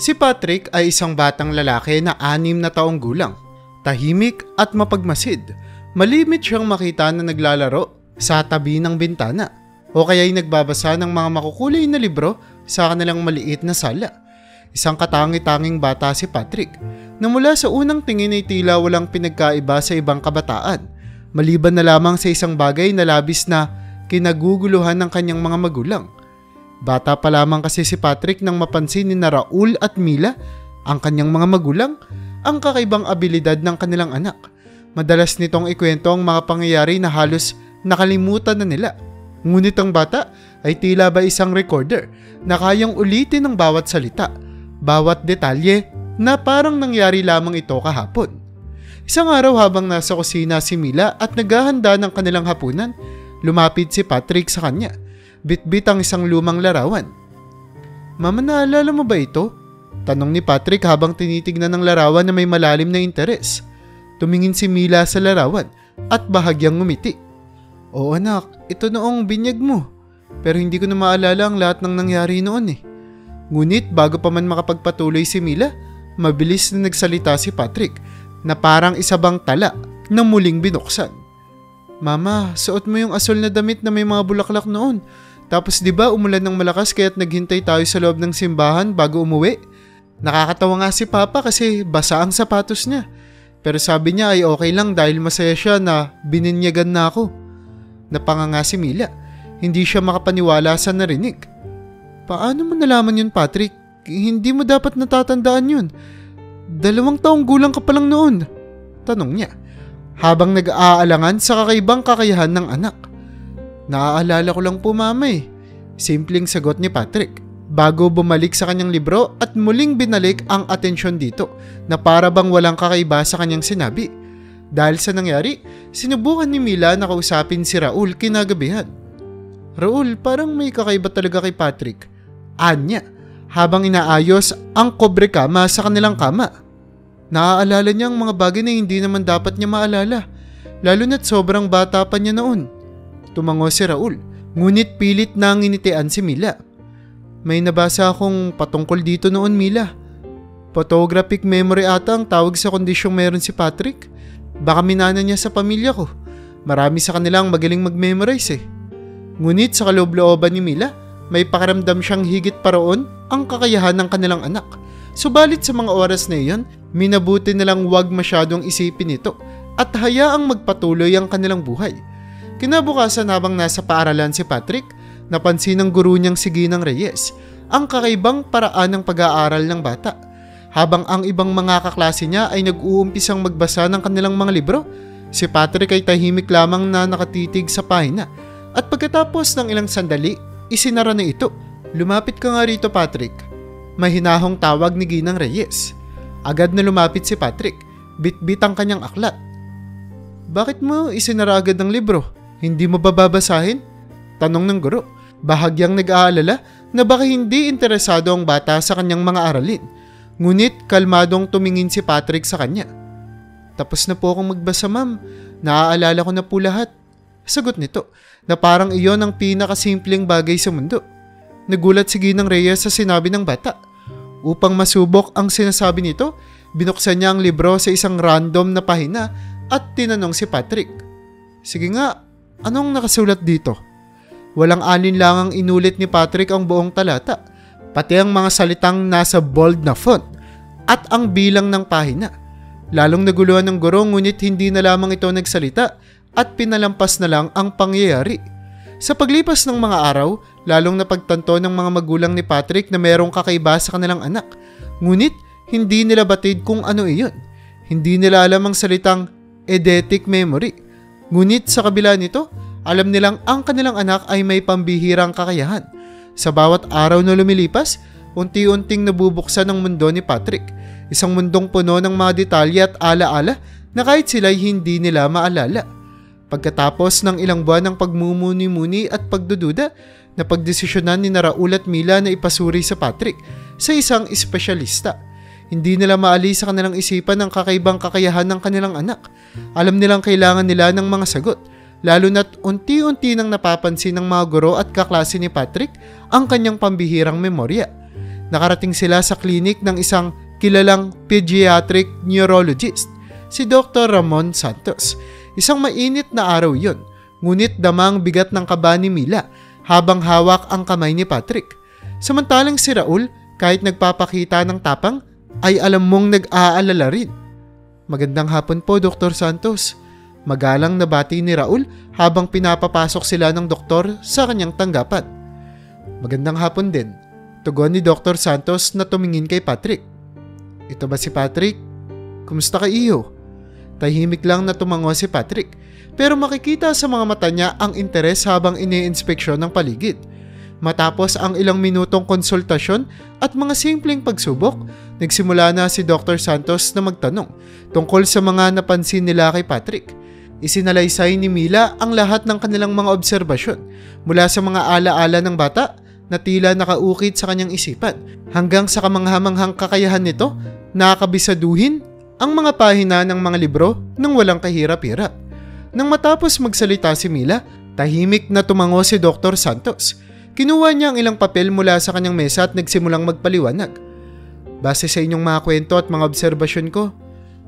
Si Patrick ay isang batang lalaki na 6 na taong gulang. Tahimik at mapagmasid. Malimit siyang makita na naglalaro sa tabi ng bintana o kaya'y nagbabasa ng mga makukulay na libro sa kanilang maliit na sala. Isang katangi-tanging bata si Patrick na mula sa unang tingin ay tila walang pinagkaiba sa ibang kabataan, maliban na lamang sa isang bagay na labis na kinaguguluhan ng kanyang mga magulang. Bata pa lamang kasi si Patrick nang mapansin ni Raul at Mila, ang kanyang mga magulang, ang kakaibang abilidad ng kanilang anak. Madalas nitong ikwento ang mga pangyayari na halos nakalimutan na nila. Ngunit ang bata ay tila ba isang recorder na kayang ulitin ang bawat salita, bawat detalye na parang nangyari lamang ito kahapon. Isang araw habang nasa kusina si Mila at naghahanda ng kanilang hapunan, lumapit si Patrick sa kanya. Bitbit ang isang lumang larawan. "Mama, naalala mo ba ito?" Tanong ni Patrick habang tinitignan ng larawan na may malalim na interes. Tumingin si Mila sa larawan at bahagyang ngumiti. "Oo anak, ito noong binyag mo. Pero hindi ko na maalala ang lahat ng nangyari noon eh." Ngunit bago pa man makapagpatuloy si Mila, mabilis na nagsalita si Patrick na parang isa bang tala na muling binuksan. "Mama, suot mo yung asul na damit na may mga bulaklak noon. Tapos 'di ba umulan ng malakas kaya't naghintay tayo sa loob ng simbahan bago umuwi? Nakakatawa nga si Papa kasi basa ang sapatos niya. Pero sabi niya ay okay lang dahil masaya siya na bininyagan na ako." Napanganga si Mila. Hindi siya makapaniwala sa narinig. "Paano mo nalaman yun, Patrick? Hindi mo dapat natatandaan yun. 2 taong gulang ka pa lang noon." Tanong niya, habang nag-aalangan sa kakaibang kakayahan ng anak. "Naaalala ko lang po, Mama eh." Simpleng sagot ni Patrick, bago bumalik sa kanyang libro at muling binalik ang atensyon dito na para bang walang kakaiba sa kanyang sinabi. Dahil sa nangyari, sinubukan ni Mila na kausapin si Raul kinagabihan. "Raul, parang may kakaiba talaga kay Patrick," anya, habang inaayos ang kobre kama sa kanilang kama. "Naaalala niya ang mga bagay na hindi naman dapat niya maalala, lalo na't sobrang bata pa niya noon." Tumango si Raul, ngunit pilit na nginitian si Mila. "May nabasa akong patungkol dito noon, Mila. Photographic memory ata ang tawag sa kondisyong meron si Patrick. Baka minana niya sa pamilya ko. Marami sa kanilang magaling mag-memorize eh." Ngunit sa kaloob-looban ni Mila, may pakiramdam siyang higit pa roon ang kakayahan ng kanilang anak. Subalit sa mga oras na iyon, minabuti nilang huwag masyadong isipin ito at hayaang magpatuloy ang kanilang buhay. Kinabukasan habang nasa paaralan si Patrick, napansin ng guro niyang si Ginang Reyes ang kakaibang paraan ng pag-aaral ng bata. Habang ang ibang mga kaklase niya ay nag-uumpisang magbasa ng kanilang mga libro, si Patrick ay tahimik lamang na nakatitig sa pahina at pagkatapos ng ilang sandali, isinara na ito. "Lumapit ka nga rito, Patrick." Mahinahong tawag ni Ginang Reyes. Agad na lumapit si Patrick, bitbit ang kanyang aklat. "Bakit mo isinara agad ng libro? Hindi mo ba babasahin?" Tanong ng guro, bahagyang nag-aalala na baka hindi interesado ang bata sa kanyang mga aralin. Ngunit kalmadong tumingin si Patrick sa kanya. "Tapos na po akong magbasa, ma'am. Naaalala ko na po lahat." Sagot nito na parang iyon ang pinakasimpleng bagay sa mundo. Nagulat si Ginang Reyes sa sinabi ng bata. Upang masubok ang sinasabi nito, binuksan niya ang libro sa isang random na pahina at tinanong si Patrick, "Sige nga, anong nakasulat dito?" Walang alinlangang inulit ni Patrick ang buong talata, pati ang mga salitang nasa bold na font at ang bilang ng pahina. Lalong naguluhan ng guro ngunit hindi na lamang ito nagsalita at pinalampas na lang ang pangyayari. Sa paglipas ng mga araw, lalong napagtanto ng mga magulang ni Patrick na mayroong kakaiba sa kanilang anak. Ngunit hindi nila batid kung ano iyon. Hindi nila alam ang salitang eidetic memory. Ngunit sa kabila nito, alam nilang ang kanilang anak ay may pambihirang kakayahan. Sa bawat araw na lumilipas, unti-unting nabubuksan ang mundo ni Patrick. Isang mundong puno ng mga detalye at alaala na kahit sila'y hindi nila maalala. Pagkatapos ng ilang buwan ng pagmumuni-muni at pagdududa, napagdesisyonan ni Raul at Mila na ipasuri sa Patrick sa isang espesyalista. Hindi nila maalis sa kanilang isipan ang kakaibang kakayahan ng kanilang anak. Alam nilang kailangan nila ng mga sagot, lalo na't unti-unti nang napapansin ng mga guro at kaklase ni Patrick ang kanyang pambihirang memorya. nakarating sila sa klinik ng isang kilalang pediatric neurologist, si Dr. Ramon Santos. Isang mainit na araw yon, ngunit damang bigat ng kaba ni Mila habang hawak ang kamay ni Patrick. Samantalang si Raul, kahit nagpapakita ng tapang, ay alam mong nag-aalala rin. "Magandang hapon po, Dr. Santos." Magalang na bati ni Raul habang pinapapasok sila ng doktor sa kanyang tanggapan. "Magandang hapon din," tugon ni Dr. Santos na tumingin kay Patrick. "Ito ba si Patrick? Kumusta ka, iyo?" Tahimik lang na tumango si Patrick, pero makikita sa mga mata niya ang interes habang iniinspeksyon ng paligid. Matapos ang ilang minutong konsultasyon at mga simpleng pagsubok, nagsimula na si Dr. Santos na magtanong tungkol sa mga napansin nila kay Patrick. Isinalaysay ni Mila ang lahat ng kanilang mga obserbasyon, mula sa mga alaala ng bata na tila nakaukit sa kanyang isipan hanggang sa kamanghamanghang kakayahan nito na kabisaduhin ang mga pahina ng mga libro nang walang kahirap-hirap. Nang matapos magsalita si Mila, tahimik na tumango si Dr. Santos. Kinuha niya ang ilang papel mula sa kanyang mesa at nagsimulang magpaliwanag. "Base sa inyong mga kwento at mga obserbasyon ko,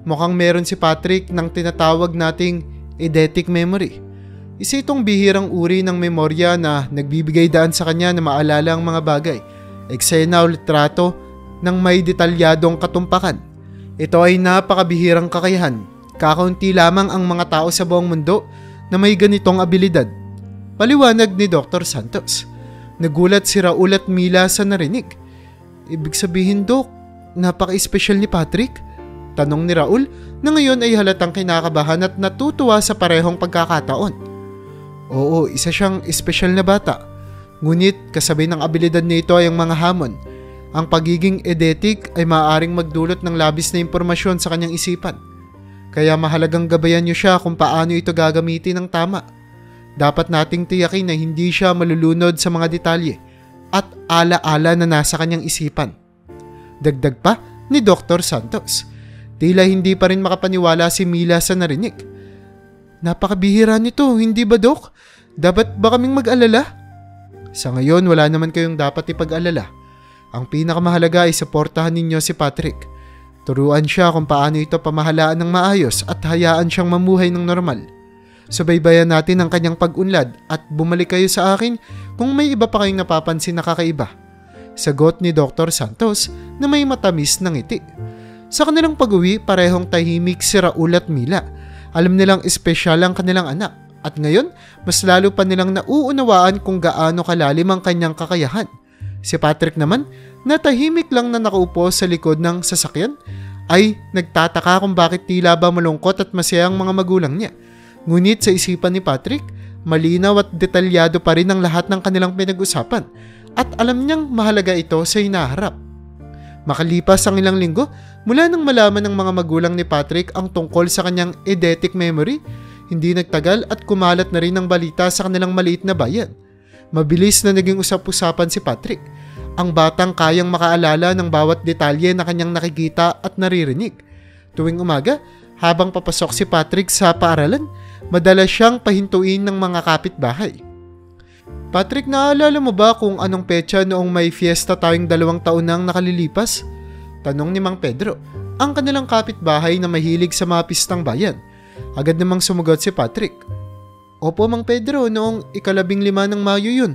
mukhang meron si Patrick ng tinatawag nating eidetic memory. Isa itong bihirang uri ng memorya na nagbibigay daan sa kanya na maalala ang mga bagay, eksena o litrato ng may detalyadong katumpakan. Ito ay napakabihirang kakayahan. Kakaunti lamang ang mga tao sa buong mundo na may ganitong abilidad," paliwanag ni Dr. Santos. Nagulat si Raul at Mila sa narinig. "Ibig sabihin, Dok, napaka-espesyal ni Patrick?" tanong ni Raul na ngayon ay halatang kinakabahan at natutuwa sa parehong pagkakataon. "Oo, isa siyang espesyal na bata. Ngunit kasabay ng abilidad nito ay ang mga hamon. Ang pagiging eidetic ay maaaring magdulot ng labis na impormasyon sa kanyang isipan. Kaya mahalagang gabayan niyo siya kung paano ito gagamitin ng tama. Dapat nating tiyakin na hindi siya malulunod sa mga detalye at ala-ala na nasa kanyang isipan," dagdag pa ni Dr. Santos. Tila hindi pa rin makapaniwala si Mila sa narinig. "Napakabihira nito, hindi ba, Dok? Dapat ba kaming mag-alala?" "Sa ngayon, wala naman kayong dapat ipag-alala. Ang pinakamahalaga ay suportahan ninyo si Patrick. Turuan siya kung paano ito pamahalaan ng maayos at hayaan siyang mamuhay ng normal. Subaybayan natin ang kanyang pag-unlad at bumalik kayo sa akin kung may iba pa kayong napapansin na kakaiba," sagot ni Dr. Santos na may matamis na ngiti. Sa kanilang pag-uwi, parehong tahimik si Raul at Mila. Alam nilang espesyal ang kanilang anak at ngayon mas lalo pa nilang nauunawaan kung gaano kalalim ang kanyang kakayahan. Si Patrick naman, na tahimik lang na nakaupo sa likod ng sasakyan, ay nagtataka kung bakit tila ba malungkot at masaya ang mga magulang niya. Ngunit sa isipan ni Patrick, malinaw at detalyado pa rin ang lahat ng kanilang pinag-usapan at alam niyang mahalaga ito sa hinaharap. Makalipas ang ilang linggo, mula nang malaman ng mga magulang ni Patrick ang tungkol sa kanyang eidetic memory, hindi nagtagal at kumalat na rin ang balita sa kanilang maliit na bayan. Mabilis na naging usap-usapan si Patrick, ang batang kayang makaalala ng bawat detalye na kanyang nakikita at naririnig. Tuwing umaga, habang papasok si Patrick sa paaralan, madalas siyang pahintuin ng mga kapitbahay. "Patrick, naalala mo ba kung anong petsa noong may fiesta tayong 2 taon nang nakalilipas?" tanong ni Mang Pedro, ang kanilang kapitbahay na mahilig sa mga pistang bayan. Agad namang sumugot si Patrick. "Opo, Mang Pedro, noong 15 ng Mayo yun.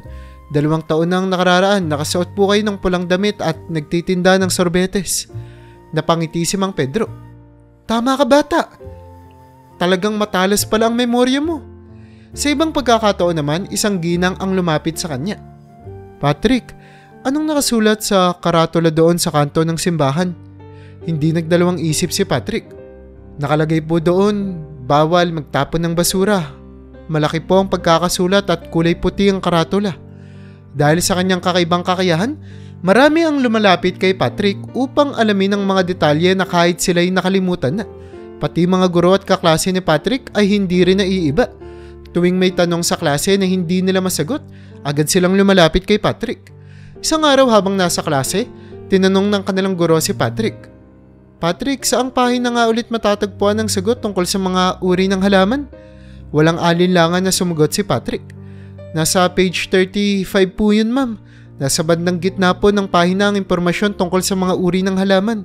2 taon nang nakararaan, nakasuot po kayo ng pulang damit at nagtitinda ng sorbetes." Napangiti si Mang Pedro. "Tama ka, bata. Talagang matalas pala ang memorya mo." Sa ibang pagkakataon naman, isang ginang ang lumapit sa kanya. "Patrick, anong nakasulat sa karatula doon sa kanto ng simbahan?" Hindi nagdalawang isip si Patrick. Nakalagay po doon, bawal magtapon ng basura. Malaki po ang pagkakasulat at kulay puti ang karatula. Dahil sa kanyang kakaibang kakayahan, marami ang lumalapit kay Patrick upang alamin ang mga detalye na kahit sila'y nakalimutan na. Pati mga guro at kaklase ni Patrick ay hindi rin naiiba. Tuwing may tanong sa klase na hindi nila masagot, agad silang lumalapit kay Patrick. Isang araw habang nasa klase, tinanong ng kanilang guro si Patrick. "Patrick, saang pahina nga ulit matatagpuan ang sagot tungkol sa mga uri ng halaman?" Walang alinlangan na sumugot si Patrick. "Nasa page 35 po yun, ma'am. Nasa bandang gitna po ng pahina ang impormasyon tungkol sa mga uri ng halaman.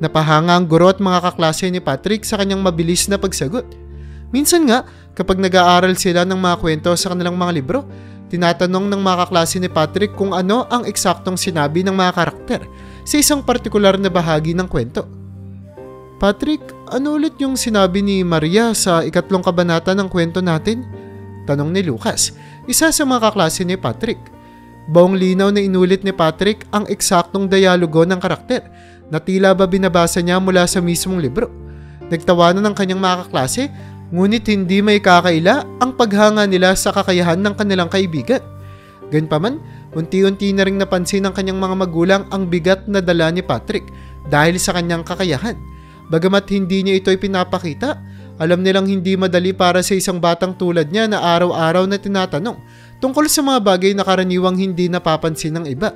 Napahanga ang guro at mga kaklase ni Patrick sa kanyang mabilis na pagsagot. Minsan nga, kapag nag-aaral sila ng mga kwento sa kanilang mga libro, tinatanong ng mga kaklase ni Patrick kung ano ang eksaktong sinabi ng mga karakter sa isang partikular na bahagi ng kwento. Patrick, ano ulit yung sinabi ni Maria sa 3 kabanata ng kwento natin? Tanong ni Lucas, isa sa mga kaklase ni Patrick. Buong linaw na inulit ni Patrick ang eksaktong dialogo ng karakter na tila ba binabasa niya mula sa mismong libro. Nagtawanan ng kanyang mga kaklase, ngunit hindi may kakaila ang paghanga nila sa kakayahan ng kanilang kaibigan. Gayunpaman, unti-unti na ring napansin ng kanyang mga magulang ang bigat na dala ni Patrick dahil sa kanyang kakayahan. Bagamat hindi niya ito ipinapakita, alam nilang hindi madali para sa isang batang tulad niya na araw-araw na tinatanong tungkol sa mga bagay na karaniwang hindi napapansin ng iba.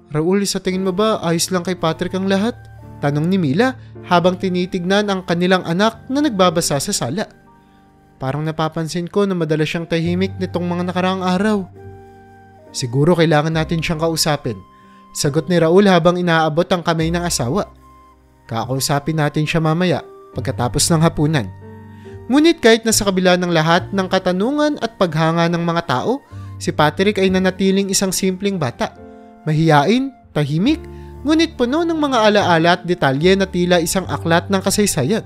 Raul, sa tingin mo ba ayos lang kay Patrick ang lahat? Tanong ni Mila habang tinitignan ang kanilang anak na nagbabasa sa sala. Parang napapansin ko na madalas siyang tahimik nitong mga nakaraang araw. Siguro kailangan natin siyang kausapin. Sagot ni Raul habang inaabot ang kamay ng asawa. Kakausapin natin siya mamaya pagkatapos ng hapunan. Ngunit kahit nasa kabila ng lahat ng katanungan at paghanga ng mga tao, si Patrick ay nanatiling isang simpleng bata. Mahiyain, tahimik, ngunit puno ng mga alaala at detalye na tila isang aklat ng kasaysayan.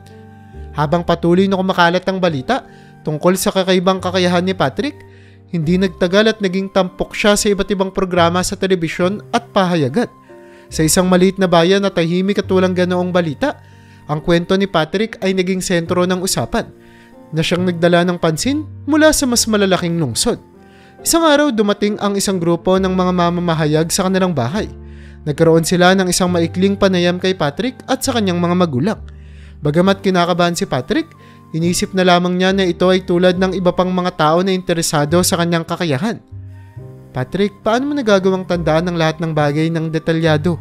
Habang patuloy na kumakalat ang balita tungkol sa kakaibang kakayahan ni Patrick, hindi nagtagal at naging tampok siya sa iba't ibang programa sa telebisyon at pahayagan. Sa isang maliit na bayan na tahimik at walang ganoong balita, ang kwento ni Patrick ay naging sentro ng usapan na siyang nagdala ng pansin mula sa mas malalaking lungsod. Isang araw dumating ang isang grupo ng mga mamamahayag sa kanilang bahay. Nagkaroon sila ng isang maikling panayam kay Patrick at sa kanyang mga magulang. Bagamat kinakabahan si Patrick, inisip na lamang niya na ito ay tulad ng iba pang mga tao na interesado sa kanyang kakayahan. Patrick, paano mo nagagawang tandaan ang lahat ng bagay ng detalyado?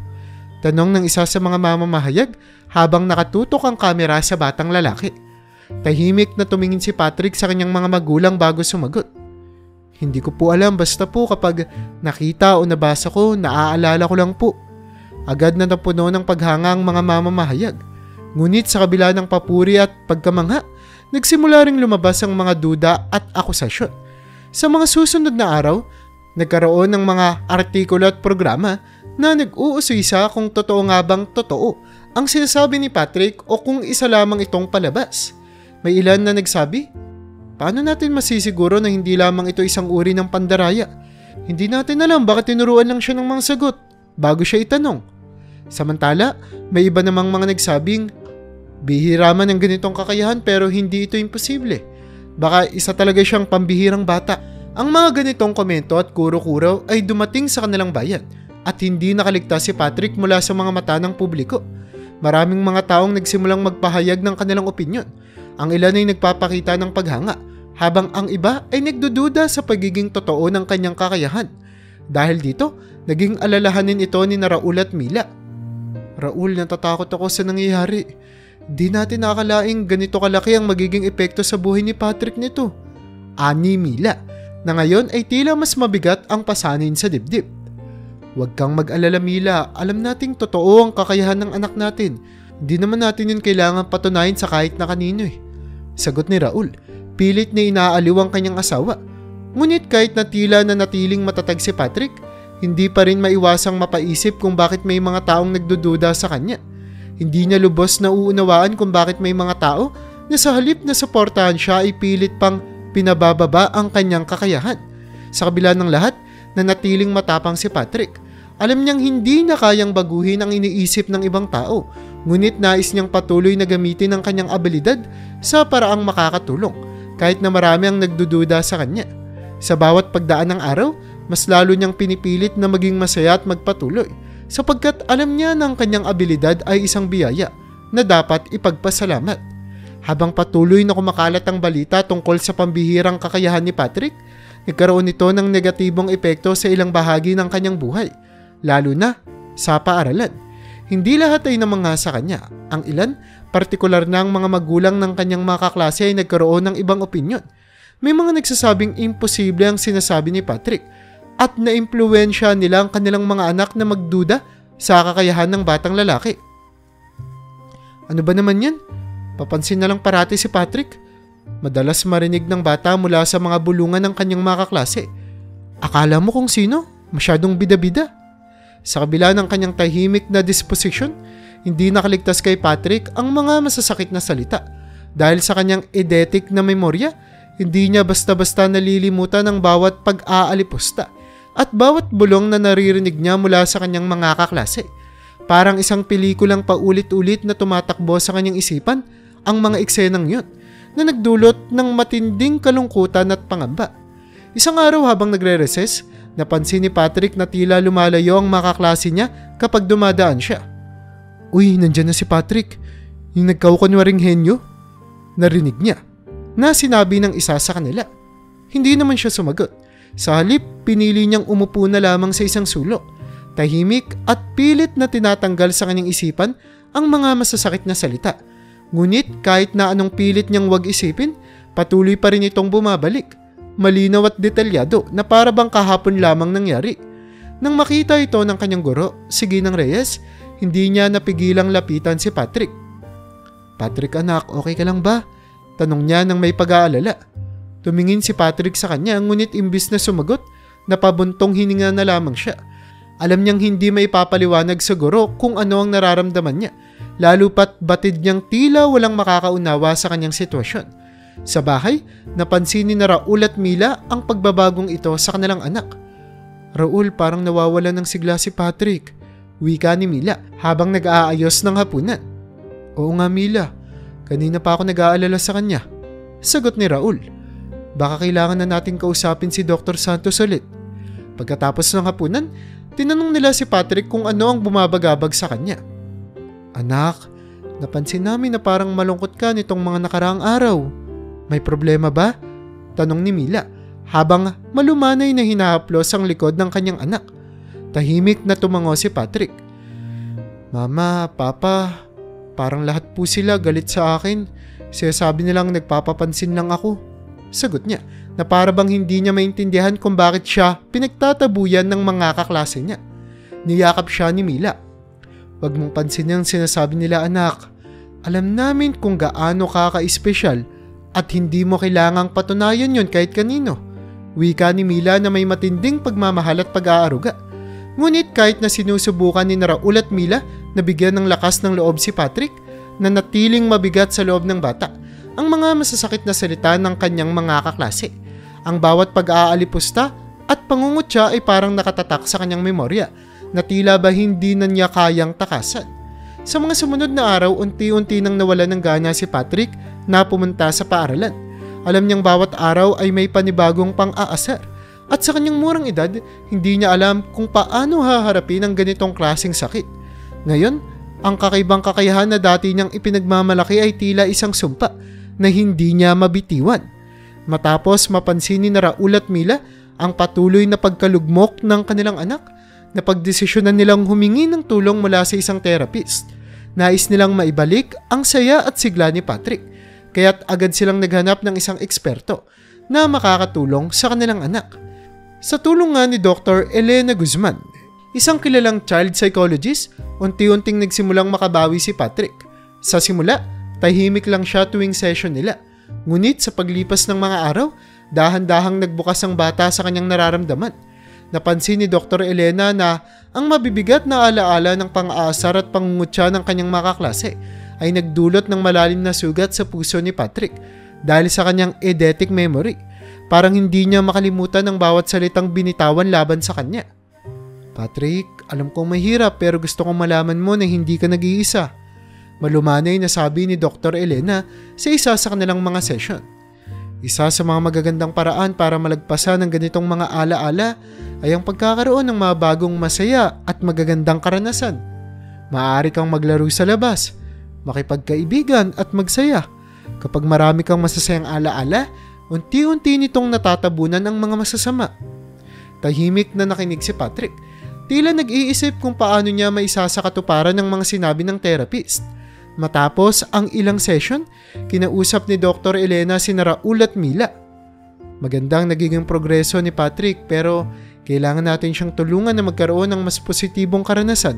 Tanong ng isa sa mga mamamahayag habang nakatutok ang kamera sa batang lalaki. Tahimik na tumingin si Patrick sa kanyang mga magulang bago sumagot. Hindi ko po alam, basta po kapag nakita o nabasa ko, naaalala ko lang po. Agad na napuno ng paghanga ang mga mamamahayag. Ngunit sa kabila ng papuri at pagkamangha, nagsimula ring lumabas ang mga duda at akusasyon. Sa mga susunod na araw, nagkaroon ng mga artikulo at programa na nag-uusisa kung totoo nga bang totoo ang sinasabi ni Patrick o kung isa lamang itong palabas. May ilan na nagsabi, paano natin masisiguro na hindi lamang ito isang uri ng pandaraya? Hindi natin alam bakit tinuruan lang siya ng mga sagot bago siya itanong. Samantala, may iba namang mga nagsabing, bihira man ang ganitong kakayahan pero hindi ito imposible. Baka isa talaga siyang pambihirang bata. Ang mga ganitong komento at kuro-kuro ay dumating sa kanilang bayan at hindi nakaligtas si Patrick mula sa mga mata ng publiko. Maraming mga taong nagsimulang magpahayag ng kanilang opinyon. Ang ilan ay nagpapakita ng paghanga, habang ang iba ay nagdududa sa pagiging totoo ng kanyang kakayahan. Dahil dito, naging alalahanin ito ni Raul at Mila. Raul, natatakot ako sa nangyayari. Di natin nakakalaing ganito kalaki ang magiging epekto sa buhay ni Patrick nito. Ani Mila, na ngayon ay tila mas mabigat ang pasanin sa dibdib. Huwag kang mag-alala Mila, alam nating totoo ang kakayahan ng anak natin. Hindi naman natin yun kailangan patunayan sa kahit na kanino eh. Sagot ni Raul, pilit na inaaliw ang kanyang asawa. Ngunit kahit na tila na natiling matatag si Patrick, hindi pa rin maiwasang mapaisip kung bakit may mga taong nagdududa sa kanya. Hindi niya lubos na uunawaan kung bakit may mga tao na sa halip na suportahan siya ay pilit pang pinabababa ang kanyang kakayahan. Sa kabila ng lahat, nanatiling matapang si Patrick. Alam niyang hindi na kayang baguhin ang iniisip ng ibang tao, ngunit nais niyang patuloy na gamitin ang kanyang abilidad sa paraang makakatulong, kahit na marami ang nagdududa sa kanya. Sa bawat pagdaan ng araw, mas lalo niyang pinipilit na maging masaya at magpatuloy, sapagkat alam niya na ang kanyang abilidad ay isang biyaya na dapat ipagpasalamat. Habang patuloy na kumakalat ang balita tungkol sa pambihirang kakayahan ni Patrick, nagkaroon ito ng negatibong epekto sa ilang bahagi ng kanyang buhay, lalo na sa paaralan. Hindi lahat ay namangha sa kanya. Ang ilan, partikular na ang mga magulang ng kanyang mga kaklase ay nagkaroon ng ibang opinyon. May mga nagsasabing imposible ang sinasabi ni Patrick, at naimpluwensya nila ang kanilang mga anak na magduda sa kakayahan ng batang lalaki. Ano ba naman yan? Papansin na lang parati si Patrick. Madalas marinig ng bata mula sa mga bulungan ng kanyang mga kaklase. Akala mo kung sino? Masyadong bida-bida. Sa kabila ng kanyang tahimik na disposition, hindi nakaligtas kay Patrick ang mga masasakit na salita. Dahil sa kanyang eidetic na memorya, hindi niya basta-basta nalilimutan ang bawat pag-aalipusta at bawat bulong na naririnig niya mula sa kanyang mga kaklase. Parang isang pelikulang paulit-ulit na tumatakbo sa kanyang isipan ang mga eksenang yun na nagdulot ng matinding kalungkutan at pangamba. Isang araw habang nagre-recess, napansin ni Patrick na tila lumalayo ang mga kaklase niya kapag dumadaan siya. Uy, nandyan na si Patrick, yung nagkaukunwaring henyo. Narinig niya na sinabi ng isa sa kanila. Hindi naman siya sumagot. Sa halip, pinili niyang umupo na lamang sa isang sulok. Tahimik at pilit na tinatanggal sa kanyang isipan ang mga masasakit na salita. Ngunit kahit na anong pilit niyang wag isipin, patuloy pa rin itong bumabalik. Malinaw at detalyado na para bang kahapon lamang nangyari. Nang makita ito ng kanyang guro, si Ginang Reyes, hindi niya napigilang lapitan si Patrick. Patrick anak, okay ka lang ba? Tanong niya nang may pag-aalala. Tumingin si Patrick sa kanya ngunit imbis na sumagot, napabuntong hininga na lamang siya. Alam niyang hindi may papaliwanag sa guro kung ano ang nararamdaman niya, lalo pat batid niyang tila walang makakaunawa sa kanyang sitwasyon. Sa bahay, napansin ni Raul at Mila ang pagbabagong ito sa kanilang anak. Raul, parang nawawala ng sigla si Patrick, wika ni Mila habang nag-aayos ng hapunan. Oo nga Mila, kanina pa ako nag-aalala sa kanya. Sagot ni Raul. Baka kailangan na natin kausapin si Dr. Santos ulit. Pagkatapos ng hapunan, tinanong nila si Patrick kung ano ang bumabagabag sa kanya. Anak, napansin namin na parang malungkot ka nitong mga nakaraang araw. May problema ba? Tanong ni Mila habang malumanay na hinahaplos ang likod ng kanyang anak. Tahimik na tumango si Patrick. Mama, Papa, parang lahat po sila galit sa akin. Sinasabi nilang nagpapapansin lang ako. Sagot niya na para bang hindi niya maintindihan kung bakit siya pinagtatabuyan ng mga kaklase niya. Niyakap siya ni Mila. Huwag mong pansinin ang sinasabi nila anak. Alam namin kung gaano ka ka-espesyal at hindi mo kailangang patunayan yon kahit kanino. Wika ni Mila na may matinding pagmamahal at pag-aaruga. Ngunit kahit na sinusubukan ni Raul at Mila na bigyan ng lakas ng loob si Patrick, na natiling mabigat sa loob ng bata ang mga masasakit na salita ng kanyang mga kaklase. Ang bawat pag-aalipusta at pangungutya ay parang nakatatak sa kanyang memorya na tila ba hindi na niya kayang takasan. Sa mga sumunod na araw, unti-unti nang nawala ng gana si Patrick na pumunta sa paaralan. Alam niyang bawat araw ay may panibagong pang-aasar at sa kanyang murang edad, hindi niya alam kung paano haharapin ang ganitong klaseng sakit. Ngayon, ang kakaibang kakayahan na dati niyang ipinagmamalaki ay tila isang sumpa na hindi niya mabitiwan. Matapos mapansin ni Raul at Mila ang patuloy na pagkalugmok ng kanilang anak, napagdesisyonan nilang humingi ng tulong mula sa isang therapist. Nais nilang maibalik ang saya at sigla ni Patrick, kaya't agad silang naghanap ng isang eksperto na makakatulong sa kanilang anak. Sa tulong nga ni Dr. Elena Guzman, isang kilalang child psychologist, unti-unting nagsimulang makabawi si Patrick. Sa simula, tahimik lang siya tuwing session nila. Ngunit sa paglipas ng mga araw, dahan-dahang nagbukas ang bata sa kanyang nararamdaman. Napansin ni Dr. Elena na ang mabibigat na alaala ng pang-aasar at pangungutya ng kanyang mga kaklase ay nagdulot ng malalim na sugat sa puso ni Patrick dahil sa kanyang eidetic memory. Parang hindi niya makalimutan ang bawat salitang binitawan laban sa kanya. Patrick, alam kong mahirap pero gusto kong malaman mo na hindi ka nag-iisa. Malumanay na sabi ni Dr. Elena sa isa sa kanilang mga session. Isa sa mga magagandang paraan para malagpasan ng ganitong mga alaala ay ang pagkakaroon ng mga bagong masaya at magagandang karanasan. Maaari kang maglaro sa labas, makipagkaibigan at magsaya. Kapag marami kang masasayang alaala, unti-unti nitong natatabunan ang mga masasama. Tahimik na nakinig si Patrick. Tila nag-iisip kung paano niya maisasakatuparan ng mga sinabi ng therapist. Matapos ang ilang session, kinausap ni Dr. Elena si Raul at Mila. Magandang nagiging progreso ni Patrick pero Kailangan natin siyang tulungan na magkaroon ng mas positibong karanasan.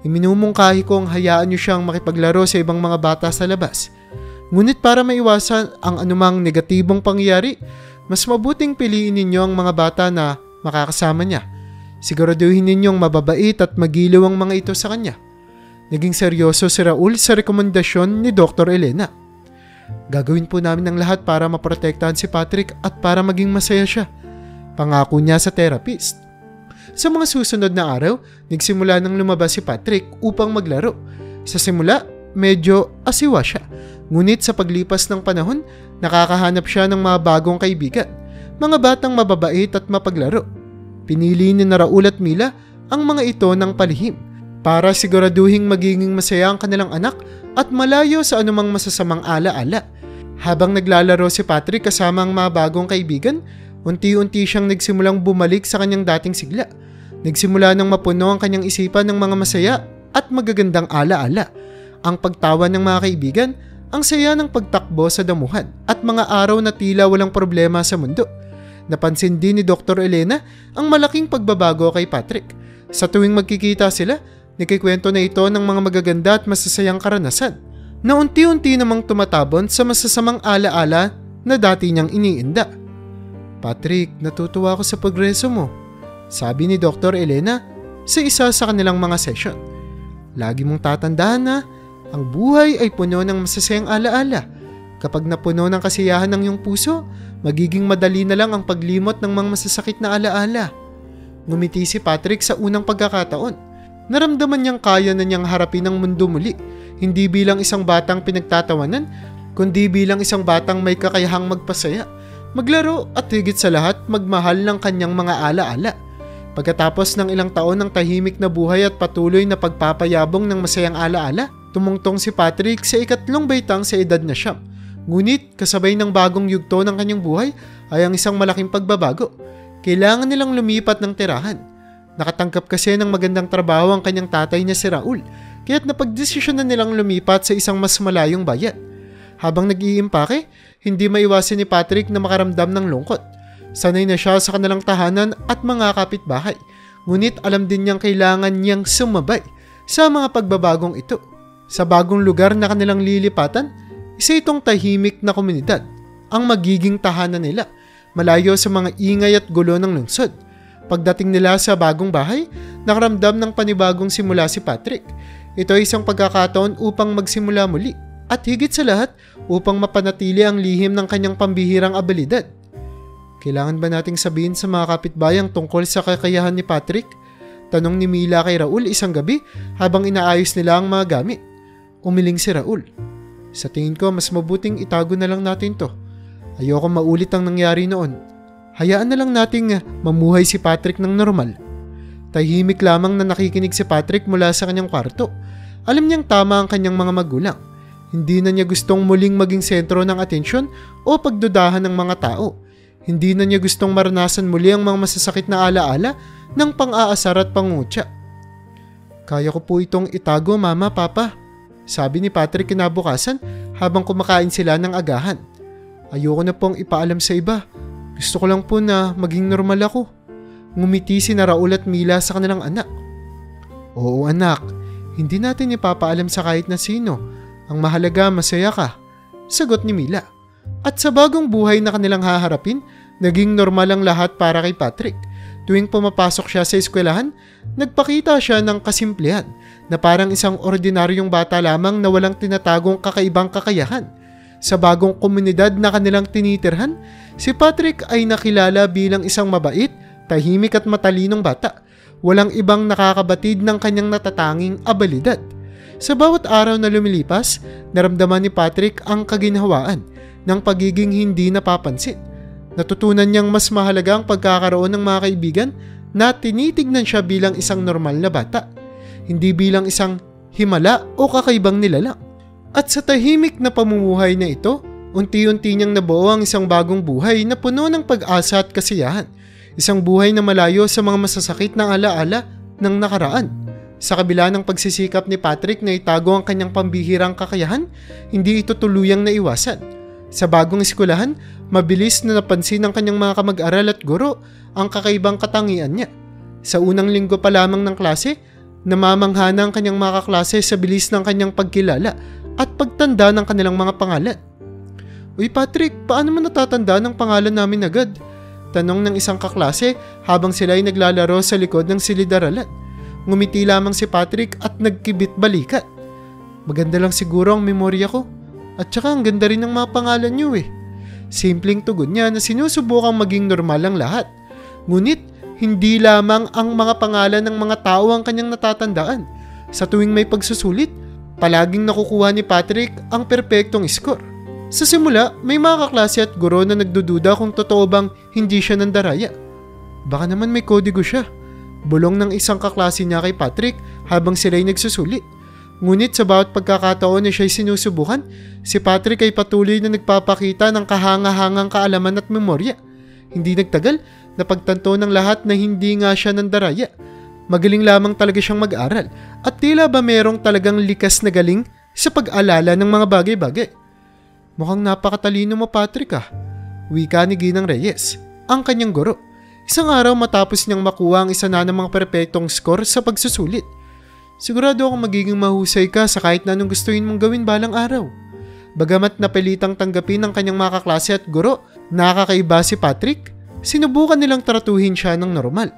Iminumungkahi ko ang hayaan niyo siyang makipaglaro sa ibang mga bata sa labas. Ngunit para maiwasan ang anumang negatibong pangyayari, mas mabuting piliin ninyo ang mga bata na makakasama niya. Siguraduhin ninyong mababait at magiliw ang mga ito sa kanya. Naging seryoso si Raul sa rekomendasyon ni Dr. Elena. Gagawin po namin ang lahat para maprotektahan si Patrick at para maging masaya siya. Pangako niya sa therapist. Sa mga susunod na araw, nagsimula nang lumabas si Patrick upang maglaro. Sa simula, medyo asiwa siya. Ngunit sa paglipas ng panahon, nakakahanap siya ng mga bagong kaibigan. Mga batang mababait at mapaglaro. Pinili ni Raul at Mila ang mga ito ng palihim para siguraduhing magiging masaya ang kanilang anak at malayo sa anumang masasamang alaala. Habang naglalaro si Patrick kasama ang mga bagong kaibigan, unti-unti siyang nagsimulang bumalik sa kanyang dating sigla. Nagsimula nang mapuno ang kanyang isipan ng mga masaya at magagandang alaala. Ang pagtawa ng mga kaibigan, ang saya ng pagtakbo sa damuhan at mga araw na tila walang problema sa mundo. Napansin din ni Dr. Elena ang malaking pagbabago kay Patrick. Sa tuwing magkikita sila, nakikwento na ito ng mga magaganda at masasayang karanasan na unti-unti namang tumatabon sa masasamang alaala na dati niyang iniinda. Patrick, natutuwa ako sa progreso mo, sabi ni Dr. Elena sa isa sa kanilang mga session. Lagi mong tatandaan na ang buhay ay puno ng masasayang alaala. Kapag napuno ng kasiyahan ng iyong puso, magiging madali na lang ang paglimot ng mga masasakit na alaala. Ngumiti si Patrick sa unang pagkakataon. Naramdaman niyang kaya na niyang harapin ang mundo muli, hindi bilang isang batang pinagtatawanan, kundi bilang isang batang may kakayahang magpasaya, maglaro at higit sa lahat magmahal ng kanyang mga alaala. Pagkatapos ng ilang taon ng tahimik na buhay at patuloy na pagpapayabong ng masayang alaala, tumungtong si Patrick sa ikatlong baitang sa edad na 9. Ngunit kasabay ng bagong yugto ng kanyang buhay ay ang isang malaking pagbabago. Kailangan nilang lumipat ng tirahan. Nakatanggap kasi ng magandang trabaho ang kanyang tatay na si Raul, kaya't napagdesisyon na nilang lumipat sa isang mas malayong bayan. Habang nag-iimpake, hindi maiwasan ni Patrick na makaramdam ng lungkot. Sanay na siya sa kanilang tahanan at mga kapitbahay, ngunit alam din niyang kailangan niyang sumabay sa mga pagbabagong ito. Sa bagong lugar na kanilang lilipatan, isa itong tahimik na komunidad, ang magiging tahanan nila, malayo sa mga ingay at gulo ng lungsod. Pagdating nila sa bagong bahay, nakaramdam ng panibagong simula si Patrick. Ito ay isang pagkakataon upang magsimula muli at higit sa lahat upang mapanatili ang lihim ng kanyang pambihirang abilidad. Kailangan ba nating sabihin sa mga kapitbayang tungkol sa kakayahan ni Patrick? Tanong ni Mila kay Raul isang gabi habang inaayos nila ang mga gamit. Umiling si Raul. Sa tingin ko, mas mabuting itago na lang natin to. Ayoko maulit ang nangyari noon. Hayaan na lang nating mamuhay si Patrick ng normal. Tahimik lamang na nakikinig si Patrick mula sa kanyang kwarto. Alam niyang tama ang kanyang mga magulang. Hindi na niya gustong muling maging sentro ng atensyon o pagdudahan ng mga tao. Hindi na niya gustong maranasan muli ang mga masasakit na alaala ng pang-aasar at pangutya. Kaya ko po itong itago, Mama, Papa, sabi ni Patrick kinabukasan habang kumakain sila ng agahan. Ayoko na pong ipaalam sa iba. Gusto ko lang po na maging normal ako. Ngumiti si Raul at Mila sa kanilang anak. Oo anak, hindi natin ipapaalam sa kahit na sino. Ang mahalaga, masaya ka, sagot ni Mila. At sa bagong buhay na kanilang haharapin, naging normal ang lahat para kay Patrick. Tuwing pumapasok siya sa eskwelahan, nagpakita siya ng kasimplihan na parang isang ordinaryong bata lamang na walang tinatagong kakaibang kakayahan. Sa bagong komunidad na kanilang tinitirhan, si Patrick ay nakilala bilang isang mabait, tahimik at matalinong bata. Walang ibang nakakabatid ng kanyang natatanging abilidad. Sa bawat araw na lumilipas, naramdaman ni Patrick ang kaginhawaan ng pagiging hindi napapansin. Natutunan niyang mas mahalaga ang pagkakaroon ng mga kaibigan na tinitignan siya bilang isang normal na bata, hindi bilang isang himala o kakaibang nilalang. At sa tahimik na pamumuhay na ito, unti-unti niyang nabuo ang isang bagong buhay na puno ng pag-asa at kasiyahan. Isang buhay na malayo sa mga masasakit na alaala ng nakaraan. Sa kabila ng pagsisikap ni Patrick na itago ang kanyang pambihirang kakayahan, hindi ito tuluyang naiwasan. Sa bagong eskwelahan, mabilis na napansin ng kanyang mga kamag-aral at guro ang kakaibang katangian niya. Sa unang linggo pa lamang ng klase, namamangha na ang kanyang mga kaklase sa bilis ng kanyang pagkilala at pagtanda ng kanilang mga pangalan. "Uy Patrick, paano mo natatanda ng pangalan namin agad?" tanong ng isang kaklase habang sila ay naglalaro sa likod ng silid-aralan. Ngumiti lamang si Patrick at nagkibit balikat. "Maganda lang siguro ang memorya ko. At saka ang ganda rin ng mga pangalan niyo eh." Simpleng tugon niya na sinusubukang maging normal ang lahat. Ngunit hindi lamang ang mga pangalan ng mga tao ang kanyang natatandaan. Sa tuwing may pagsusulit, palaging nakukuha ni Patrick ang perpektong score. Sa simula, may mga kaklase at guro na nagdududa kung totoo bang hindi siya nandaraya. Baka naman may kodigo siya. Bulong ng isang kaklase niya kay Patrick habang sila'y nagsusulit. Ngunit sa bawat pagkakataon na siya'y sinusubukan, si Patrick ay patuloy na nagpapakita ng kahanga-hangang kaalaman at memorya. Hindi nagtagal, napagtanto ng lahat na hindi nga siya nandaraya. Magaling lamang talaga siyang mag-aral at tila ba merong talagang likas na galing sa pag-alala ng mga bagay-bagay. "Mukhang napakatalino mo Patrick ah," wika ni Ginang Reyes, ang kanyang guro. Isang araw matapos niyang makuha ang isa na ng mga perpektong score sa pagsusulit. "Sigurado akong magiging mahusay ka sa kahit na anong gustuin mong gawin balang araw." Bagamat napilitang tanggapin ng kanyang mga kaklase at guro, nakakaiba si Patrick, sinubukan nilang tratuhin siya ng normal.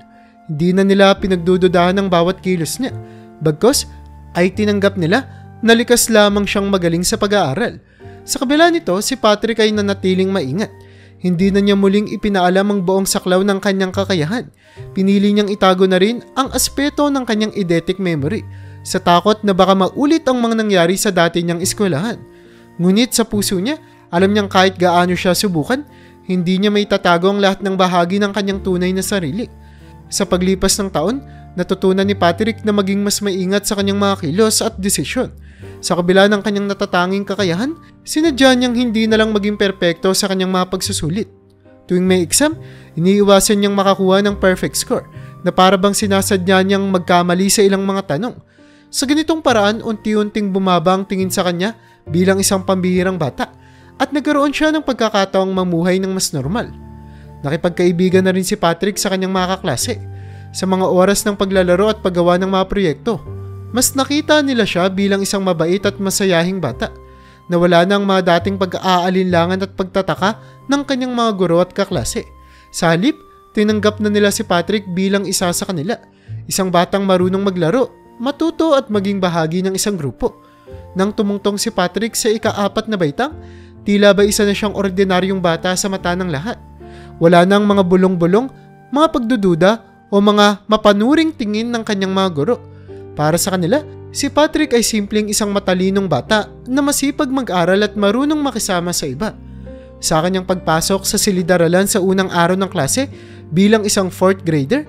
Hindi na nila pinagdududahan ng bawat kilos niya. Bagkus ay tinanggap nila na likas lamang siyang magaling sa pag-aaral. Sa kabila nito, si Patrick ay nanatiling maingat. Hindi na niya muling ipinaalam ang buong saklaw ng kanyang kakayahan. Pinili niyang itago na rin ang aspeto ng kanyang eidetic memory sa takot na baka maulit ang mga nangyari sa dati niyang eskwelahan. Ngunit sa puso niya, alam niyang kahit gaano siya subukan, hindi niya may tatago ang lahat ng bahagi ng kanyang tunay na sarili. Sa paglipas ng taon, natutunan ni Patrick na maging mas maingat sa kanyang mga kilos at desisyon. Sa kabila ng kanyang natatanging kakayahan, sinadya niyang hindi na lang maging perpekto sa kanyang mga pagsusulit. Tuwing may exam, iniiwasan niyang makakuha ng perfect score na para bang sinasadya niyang magkamali sa ilang mga tanong. Sa ganitong paraan, unti-unting bumaba ang tingin sa kanya bilang isang pambihirang bata at nagkaroon siya ng pagkakataong mamuhay ng mas normal. Nakipagkaibigan na rin si Patrick sa kanyang mga kaklase. Sa mga oras ng paglalaro at paggawa ng mga proyekto, mas nakita nila siya bilang isang mabait at masayahing bata na wala na ang mga dating pag-aalinlangan at pagtataka ng kanyang mga guro at kaklase. Sa halip, tinanggap na nila si Patrick bilang isa sa kanila, isang batang marunong maglaro, matuto at maging bahagi ng isang grupo. Nang tumungtong si Patrick sa ika-4 na baitang, tila ba isa na siyang ordinaryong bata sa mata ng lahat. Wala nang mga bulong-bulong, mga pagdududa o mga mapanuring tingin ng kanyang mga guro. Para sa kanila, si Patrick ay simpleng isang matalinong bata na masipag mag-aral at marunong makisama sa iba. Sa kanyang pagpasok sa silid-aralan sa unang araw ng klase bilang isang 4th grader,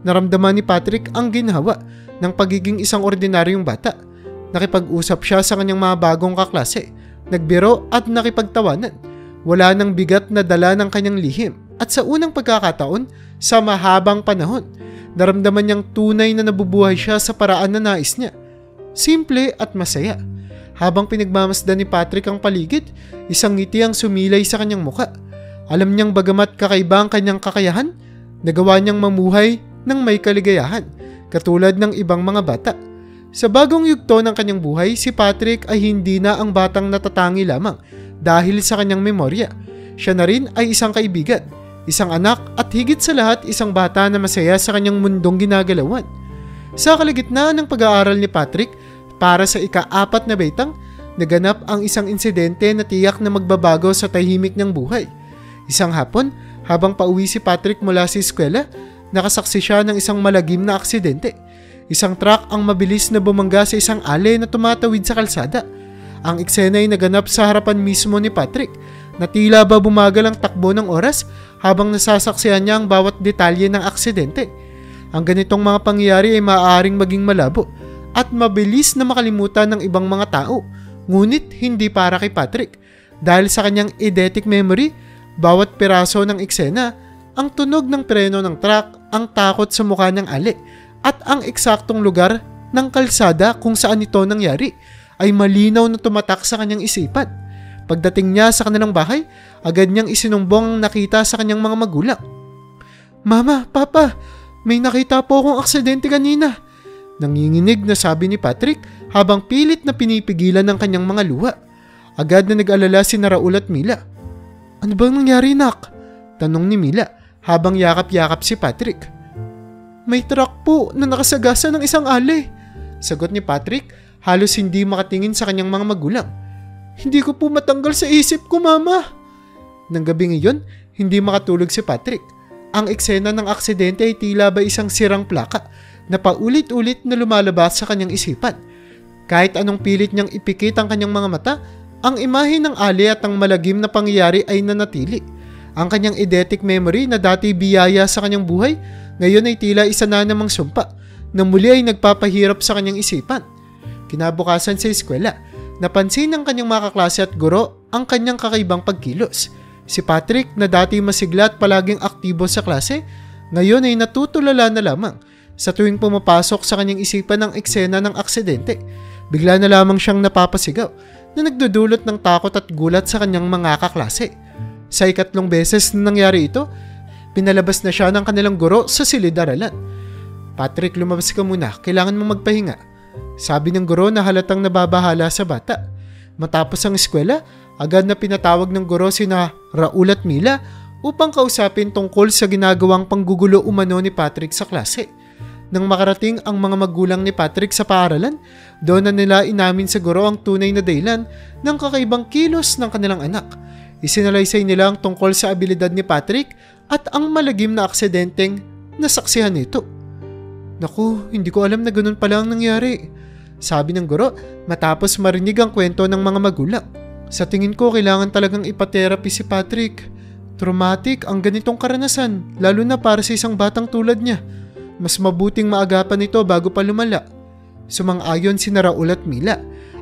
naramdaman ni Patrick ang ginhawa ng pagiging isang ordinaryong bata. Nakipag-usap siya sa kanyang mga bagong kaklase, nagbiro at nakipagtawanan. Wala nang bigat na dala ng kanyang lihim at sa unang pagkakataon, sa mahabang panahon, naramdaman niyang tunay na nabubuhay siya sa paraan na nais niya. Simple at masaya. Habang pinagmamasdan ni Patrick ang paligid, isang ngiti ang sumilay sa kanyang muka. Alam niyang bagamat kakaiba ang kanyang kakayahan, nagawa niyang mamuhay ng may kaligayahan, katulad ng ibang mga bata. Sa bagong yugto ng kanyang buhay, si Patrick ay hindi na ang batang natatangi lamang dahil sa kanyang memorya. Siya na rin ay isang kaibigan, isang anak at higit sa lahat isang bata na masaya sa kanyang mundong ginagalawan. Sa kalagitnaan ng pag-aaral ni Patrick, para sa ika-4 na baitang, naganap ang isang insidente na tiyak na magbabago sa tahimik ng buhay. Isang hapon, habang pauwi si Patrick mula sa eskwela, nakasaksi siya ng isang malagim na aksidente. Isang truck ang mabilis na bumangga sa isang alley na tumatawid sa kalsada. Ang eksena ay naganap sa harapan mismo ni Patrick, na tila ba bumagal ang takbo ng oras habang nasasaksihan niya ang bawat detalye ng aksidente. Ang ganitong mga pangyayari ay maaaring maging malabo at mabilis na makalimutan ng ibang mga tao, ngunit hindi para kay Patrick. Dahil sa kanyang eidetic memory, bawat piraso ng eksena, ang tunog ng preno ng truck, ang takot sa mukha ng ali, at ang eksaktong lugar ng kalsada kung saan ito nangyari ay malinaw na tumatak sa kanyang isipan. Pagdating niya sa kanilang bahay, agad niyang isinumbong ang nakita sa kanyang mga magulang. Mama, Papa, may nakita po akong aksidente kanina. Nanginginig na sabi ni Patrick habang pilit na pinipigilan ng kanyang mga luha. Agad na nag-alala si Raul at Mila. Ano bang nangyari, nak? Tanong ni Mila habang yakap-yakap si Patrick. May truck po na nakasagasa ng isang alley. Sagot ni Patrick, halos hindi makatingin sa kanyang mga magulang. Hindi ko po matanggal sa isip ko, Mama. Nang gabing iyon, hindi makatulog si Patrick. Ang eksena ng aksidente ay tila ba isang sirang plaka na paulit-ulit na lumalabas sa kanyang isipan. Kahit anong pilit niyang ipikit ang kanyang mga mata, ang imahe ng alley at ang malagim na pangyayari ay nanatili. Ang kanyang eidetic memory na dati biyaya sa kanyang buhay, ngayon ay tila isa na namang sumpa na muli ay nagpapahirap sa kanyang isipan. Kinabukasan sa eskwela, napansin ng kanyang mga kaklase at guro ang kanyang kakaibang pagkilos. Si Patrick na dati masigla at palaging aktibo sa klase, ngayon ay natutulala na lamang. Sa tuwing pumapasok sa kanyang isipan ang eksena ng aksidente, bigla na lamang siyang napapasigaw na nagdudulot ng takot at gulat sa kanyang mga kaklase. Sa ikatlong beses na nangyari ito, pinalabas na siya ng kanilang guro sa silid-aralan. Patrick, lumabas ka muna, kailangan mong magpahinga. Sabi ng guro na halatang nababahala sa bata. Matapos ang eskwela, agad na pinatawag ng guro sina Raul at Mila upang kausapin tungkol sa ginagawang panggugulo umano ni Patrick sa klase. Nang makarating ang mga magulang ni Patrick sa paaralan, doon na nila inamin sa guro ang tunay na dahilan ng kakaibang kilos ng kanilang anak. Isinalaysay nila ang tungkol sa abilidad ni Patrick at ang malagim na aksidenteng nasaksihan nito. Naku, hindi ko alam na ganun pala ang nangyari. Sabi ng guro matapos marinig ang kwento ng mga magulang. Sa tingin ko kailangan talagang ipatherapy si Patrick. Traumatic ang ganitong karanasan, lalo na para sa isang batang tulad niya. Mas mabuting maagapan ito bago pa lumala. Sumang-ayon si Raul at Mila.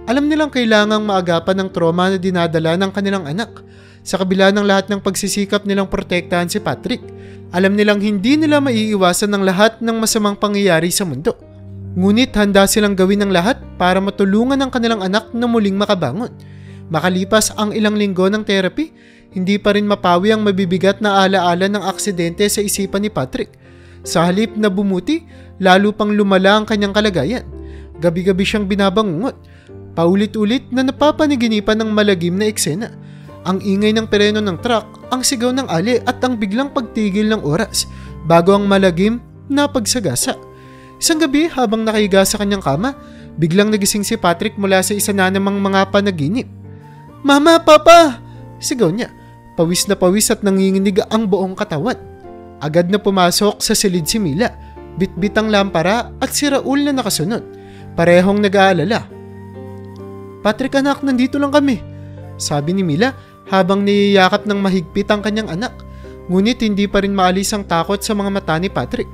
Alam nilang kailangang maagapan ng trauma na dinadala ng kanilang anak. Sa kabila ng lahat ng pagsisikap nilang protektahan si Patrick, alam nilang hindi nila maiiwasan ng lahat ng masamang pangyayari sa mundo. Ngunit handa silang gawin ang lahat para matulungan ang kanilang anak na muling makabangon. Makalipas ang ilang linggo ng therapy, hindi pa rin mapawi ang mabibigat na alaala ng aksidente sa isipan ni Patrick. Sa halip na bumuti, lalo pang lumala ang kanyang kalagayan. Gabi-gabi siyang binabangungot. Paulit-ulit na napapaniginipan ng malagim na eksena. Ang ingay ng pereno ng truck, ang sigaw ng ali at ang biglang pagtigil ng oras bago ang malagim na pagsagasa. Isang gabi habang nakahiga sa kanyang kama, biglang nagising si Patrick mula sa isa na namang mga panaginip. Mama, Papa! Sigaw niya. Pawis na pawis at nanginginig ang buong katawan. Agad na pumasok sa silid si Mila, bitbit ang lampara at si Raul na nakasunod. Parehong nag-aalala. Patrick anak, nandito lang kami. Sabi ni Mila habang niyayakap ng mahigpit ang kanyang anak. Ngunit hindi pa rin maalis ang takot sa mga mata ni Patrick.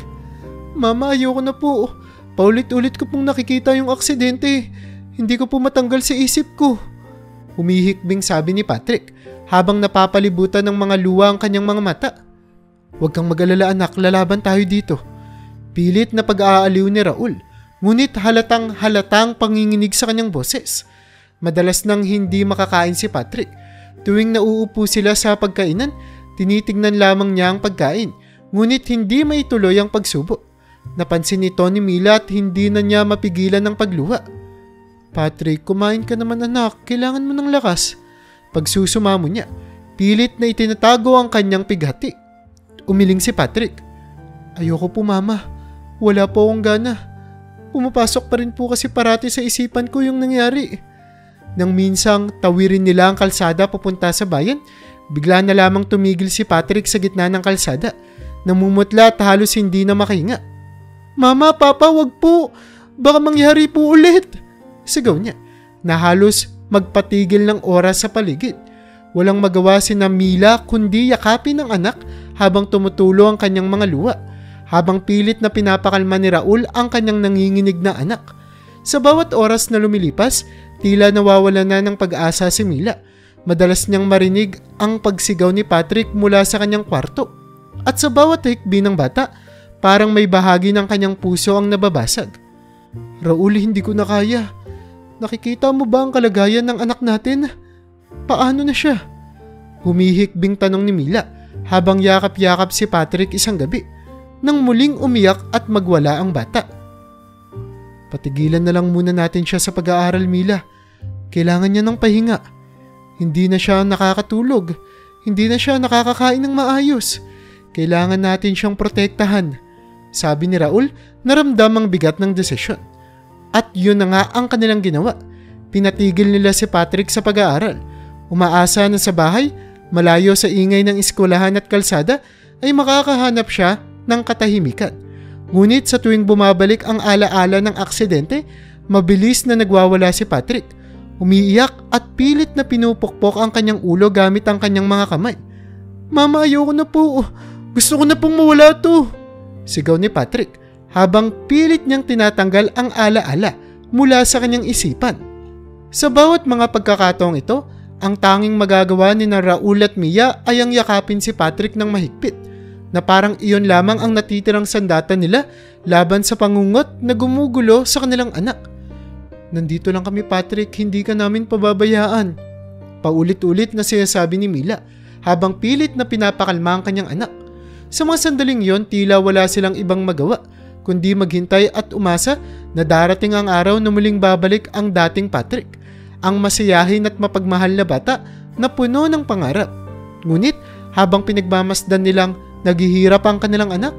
Mama, ayoko na po. Paulit-ulit ko pong nakikita yung aksidente. Hindi ko po matanggal sa isip ko. Humihikbing sabi ni Patrick habang napapalibutan ng mga luha ang kanyang mga mata. Huwag kang mag-alala anak, lalaban tayo dito. Pilit na pag-aaliw ni Raul, ngunit halatang panginginig sa kanyang boses. Madalas nang hindi makakain si Patrick. Tuwing nauupo sila sa pagkainan, tinitignan lamang niya ang pagkain, ngunit hindi maituloy ang pagsubo. Napansin nito ni Mila at hindi na niya mapigilan ng pagluha. Patrick, kumain ka naman anak, kailangan mo ng lakas. Pagsusumamo niya, pilit na itinatago ang kanyang pighati. Umiling si Patrick. Ayoko po mama, wala po akong gana. Pumapasok pa rin po kasi parati sa isipan ko yung nangyari. Nang minsang tawirin nila ang kalsada papunta sa bayan, bigla na lamang tumigil si Patrick sa gitna ng kalsada. Namumutla at halos hindi na makahinga. Mama, Papa, wag po. Baka mangyari po ulit. Sigaw niya, na halos magpatigil ng oras sa paligid. Walang magawa si Mila kundi yakapin ng anak habang tumutulo ang kanyang mga luha, habang pilit na pinapakalma ni Raul ang kanyang nanginginig na anak. Sa bawat oras na lumilipas, tila nawawala na ng pag-asa si Mila. Madalas niyang marinig ang pagsigaw ni Patrick mula sa kanyang kwarto. At sa bawat hikbi ng bata, parang may bahagi ng kanyang puso ang nababasag. Raul, hindi ko na kaya. Nakikita mo ba ang kalagayan ng anak natin? Paano na siya? Humihikbing tanong ni Mila habang yakap-yakap si Patrick isang gabi nang muling umiyak at magwala ang bata. Patigilan na lang muna natin siya sa pag-aaral, Mila. Kailangan niya ng pahinga. Hindi na siya nakakatulog. Hindi na siya nakakakain ng maayos. Kailangan natin siyang protektahan. Sabi ni Raul na ramdam ang bigat ng desisyon. At yun na nga ang kanilang ginawa. Pinatigil nila si Patrick sa pag-aaral. Umaasa na sa bahay, malayo sa ingay ng eskwelahan at kalsada, ay makakahanap siya ng katahimikan. Ngunit sa tuwing bumabalik ang alaala ng aksidente, mabilis na nagwawala si Patrick. Umiiyak at pilit na pinupukpok ang kanyang ulo gamit ang kanyang mga kamay. Mama, ayoko na po. Gusto ko na pong mawala to. Sigaw ni Patrick habang pilit niyang tinatanggal ang alaala mula sa kanyang isipan. Sa bawat mga pagkakataong ito, ang tanging magagawa ni Raul at Mia ay ang yakapin si Patrick ng mahigpit, na parang iyon lamang ang natitirang sandata nila laban sa pangungot na gumugulo sa kanilang anak. Nandito lang kami, Patrick, hindi ka namin pababayaan. Paulit-ulit na sinasabi ni Mila habang pilit na pinapakalma ang kanyang anak. Sa mga sandaling yon, tila wala silang ibang magawa kundi maghintay at umasa na darating ang araw na muling babalik ang dating Patrick, ang masiyahin at mapagmahal na bata na puno ng pangarap. Ngunit habang pinagmamasdan nilang naghihirap ang kanilang anak,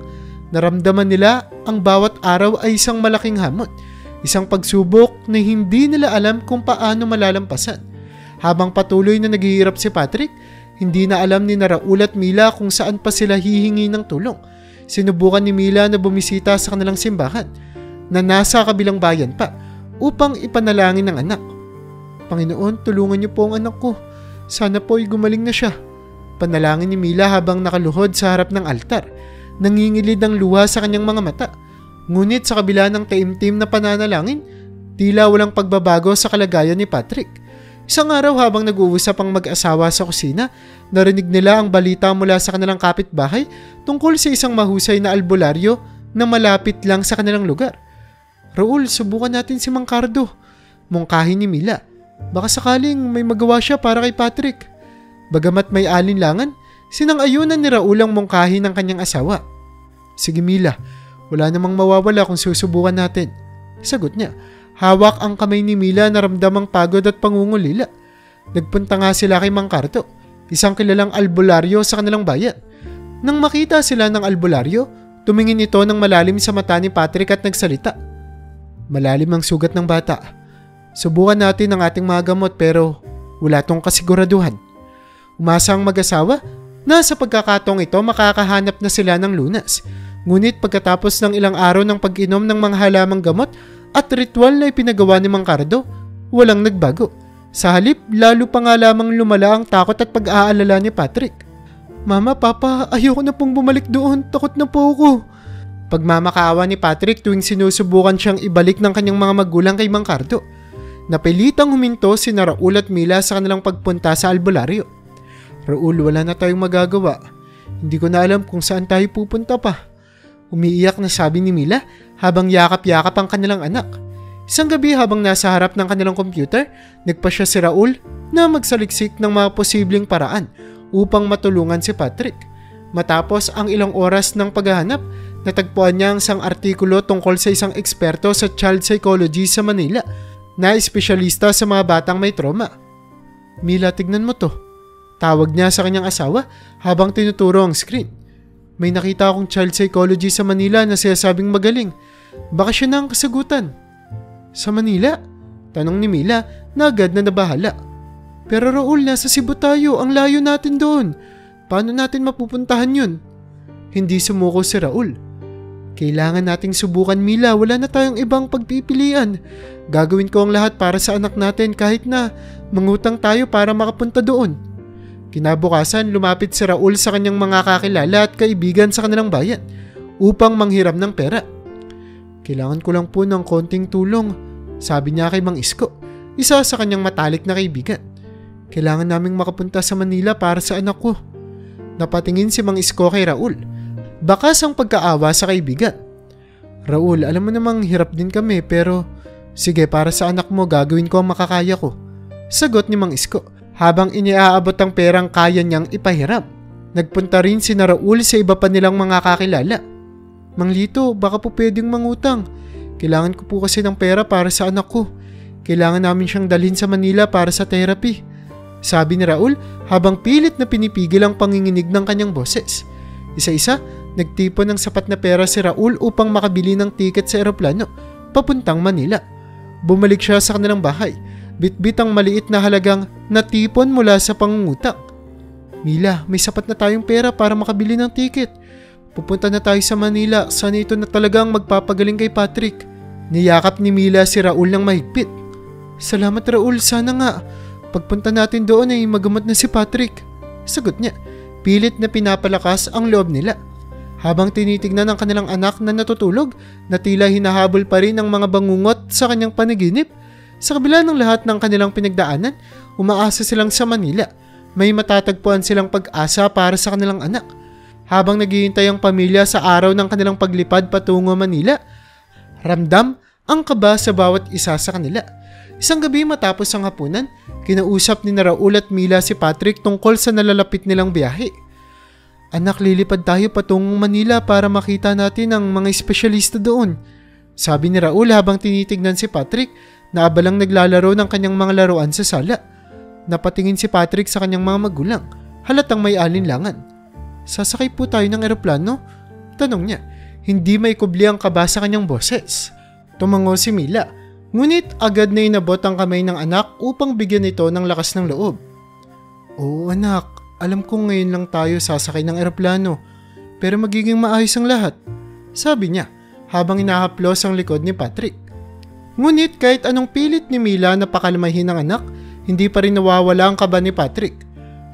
naramdaman nila ang bawat araw ay isang malaking hamon, isang pagsubok na hindi nila alam kung paano malalampasan. Habang patuloy na naghihirap si Patrick, hindi na alam ni Raul at Mila kung saan pa sila hihingi ng tulong. Sinubukan ni Mila na bumisita sa kanilang simbahan na nasa kabilang bayan pa upang ipanalangin ng anak. Panginoon, tulungan niyo po ang anak ko. Sana po ay gumaling na siya. Panalangin ni Mila habang nakaluhod sa harap ng altar. Nangingilid ang luha sa kanyang mga mata. Ngunit sa kabila ng taimtim na pananalangin, tila walang pagbabago sa kalagayan ni Patrick. Isang araw habang nag-uusap ang mag-asawa sa kusina, narinig nila ang balita mula sa kanilang kapitbahay tungkol sa isang mahusay na albularyo na malapit lang sa kanilang lugar. Raul, subukan natin si Mang Cardo. Mungkahi ni Mila. Baka sakaling may magawa siya para kay Patrick. Bagamat may alinlangan, sinang-ayunan ni Raul ang mungkahi ng kanyang asawa. Sige Mila, wala namang mawawala kung susubukan natin. Sagot niya. Hawak ang kamay ni Mila na ramdamang pagod at pangungulila. Nagpunta nga sila kay Mang Cardo, isang kilalang albularyo sa kanilang bayan. Nang makita sila ng albularyo, tumingin ito ng malalim sa mata ni Patrick at nagsalita. Malalim ang sugat ng bata. Subukan natin ang ating mga gamot pero wala tong kasiguraduhan. Umasa ang mag-asawa na sa pagkakataong ito makakahanap na sila ng lunas. Ngunit pagkatapos ng ilang araw ng pag-inom ng mga halamang gamot at ritual na ipinagawa ni Mang Cardo, walang nagbago. Sa halip, lalo pa nga lamang lumala ang takot at pag-aalala ni Patrick. Mama, Papa, ayoko na pong bumalik doon. Takot na po ako. Pagmamakaawa ni Patrick tuwing sinusubukan siyang ibalik ng kanyang mga magulang kay Mang Cardo. Napilitang huminto si Raul at Mila sa kanilang pagpunta sa albularyo. Raul, wala na tayong magagawa. Hindi ko na alam kung saan tayo pupunta pa. Umiiyak na sabi ni Mila habang yakap-yakap ang kanilang anak. Isang gabi habang nasa harap ng kanilang computer, nagpasya si Raul na magsaliksik ng mga posibleng paraan upang matulungan si Patrick. Matapos ang ilang oras ng paghahanap, natagpuan niya ang isang artikulo tungkol sa isang eksperto sa child psychology sa Manila na espesyalista sa mga batang may trauma. Mila, tignan mo to. Tawag niya sa kanyang asawa habang tinuturo ang screen. May nakita akong child psychology sa Manila na sinasabing magaling. Baka siya na ang kasagutan. Sa Manila? Tanong ni Mila na agad na nabahala. Pero Raul, nasa Cebu tayo. Ang layo natin doon. Paano natin mapupuntahan yun? Hindi sumuko si Raul. Kailangan nating subukan, Mila. Wala na tayong ibang pagpipilian. Gagawin ko ang lahat para sa anak natin kahit na mangutang tayo para makapunta doon. Kinabukasan, lumapit si Raul sa kanyang mga kakilala at kaibigan sa kanilang bayan upang manghiram ng pera. Kailangan ko lang po ng konting tulong, sabi niya kay Mang Isko, isa sa kanyang matalik na kaibigan. Kailangan naming makapunta sa Manila para sa anak ko. Napatingin si Mang Isko kay Raul. Bakas ang pagkaawa sa kaibigan. Raul, alam mo namang hirap din kami pero sige, para sa anak mo gagawin ko ang makakaya ko. Sagot ni Mang Isko habang iniaabot ang perang kaya niyang ipahiram. Nagpunta rin si Raul sa iba pa nilang mga kakilala. Mang Lito, baka po pwedeng mangutang. Kailangan ko po kasi ng pera para sa anak ko. Kailangan namin siyang dalhin sa Manila para sa therapy. Sabi ni Raul habang pilit na pinipigil ang panginginig ng kanyang boses. Isa-isa, nagtipon ng sapat na pera si Raul upang makabili ng tiket sa eroplano papuntang Manila. Bumalik siya sa kanilang bahay. Bitbit ang maliit na halagang natipon mula sa pangungutang. Mila, may sapat na tayong pera para makabili ng tiket. Pupunta na tayo sa Manila. Sana ito na talagang magpapagaling kay Patrick. Niyakap ni Mila si Raul ng mahigpit. Salamat Raul, sana nga. Pagpunta natin doon ay magamot na si Patrick. Sagot niya. Pilit na pinapalakas ang loob nila. Habang tinitignan ang kanilang anak na natutulog, na tila hinahabol pa rin ang mga bangungot sa kanyang panaginip. Sa kabila ng lahat ng kanilang pinagdaanan, umaasa silang sa Manila. May matatagpuan silang pag-asa para sa kanilang anak. Habang naghihintay ang pamilya sa araw ng kanilang paglipad patungo Manila, ramdam ang kaba sa bawat isa sa kanila. Isang gabi matapos ang hapunan, kinausap ni Raul at Mila si Patrick tungkol sa nalalapit nilang biyahe. Anak, lilipad tayo patungong Manila para makita natin ang mga espesyalista doon. Sabi ni Raul habang tinitignan si Patrick na abalang naglalaro ng kanyang mga laruan sa sala. Napatingin si Patrick sa kanyang mga magulang, halatang may alinlangan. Sasakay po tayo ng eroplano? Tanong niya. Hindi may kubli ang kaba sa kanyang boses. Tumango si Mila, ngunit agad na inabot ang kamay ng anak upang bigyan ito ng lakas ng loob. Oo anak, alam ko ngayon lang tayo sasakay ng eroplano, pero magiging maayos ang lahat. Sabi niya habang inahaplos ang likod ni Patrick. Ngunit kahit anong pilit ni Mila na pakalmahin ng anak, hindi pa rin nawawala ang kaba ni Patrick.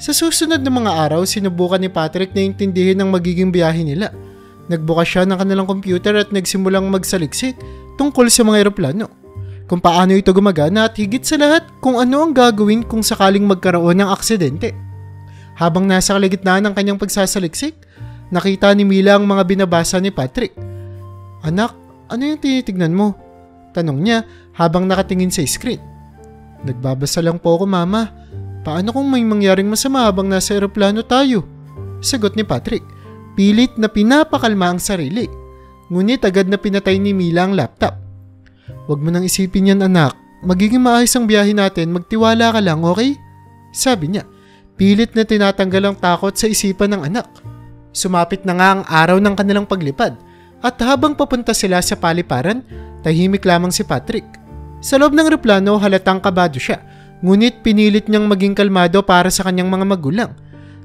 Sa susunod na mga araw, sinubukan ni Patrick na intindihin ang magiging biyahe nila. Nagbukas siya ng kanilang computer at nagsimulang magsaliksik tungkol sa mga eroplano. Kung paano ito gumagana at higit sa lahat kung ano ang gagawin kung sakaling magkaroon ng aksidente. Habang nasa kalagitnaan ng kanyang pagsasaliksik, nakita ni Mila ang mga binabasa ni Patrick. Anak, ano yung tinitignan mo? Tanong niya habang nakatingin sa screen. Nagbabasa lang po ako, Mama. Paano kung may mangyaring masama habang nasa eroplano tayo? Sagot ni Patrick. Pilit na pinapakalma ang sarili. Ngunit agad na pinatay ni Mila ang laptop. Huwag mo nang isipin yan anak. Magiging maayos ang biyahe natin. Magtiwala ka lang, okay? Sabi niya. Pilit na tinatanggal ang takot sa isipan ng anak. Sumapit na nga ang araw ng kanilang paglipad. At habang papunta sila sa paliparan, tahimik lamang si Patrick. Sa loob ng eroplano halatang kabado siya. Ngunit pinilit niyang maging kalmado para sa kanyang mga magulang.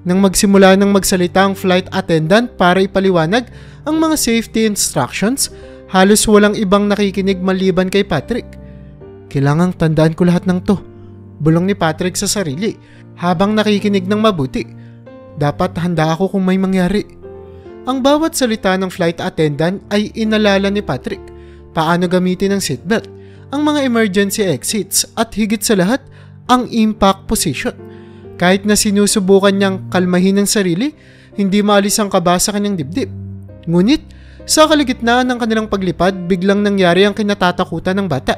Nang magsimula ng magsalita ang flight attendant para ipaliwanag ang mga safety instructions, halos walang ibang nakikinig maliban kay Patrick. Kailangang tandaan ko lahat ng to, bulong ni Patrick sa sarili habang nakikinig ng mabuti. Dapat handa ako kung may mangyari. Ang bawat salita ng flight attendant ay inalala ni Patrick. Paano gamitin ang seatbelt, ang mga emergency exits at higit sa lahat, ang impact position. Kahit na sinusubukan niyang kalmahin ang sarili, hindi maalis ang kaba sa kanyang dibdib. Ngunit, sa kalagitnaan ng kanilang paglipad, biglang nangyari ang kinatatakutan ng bata.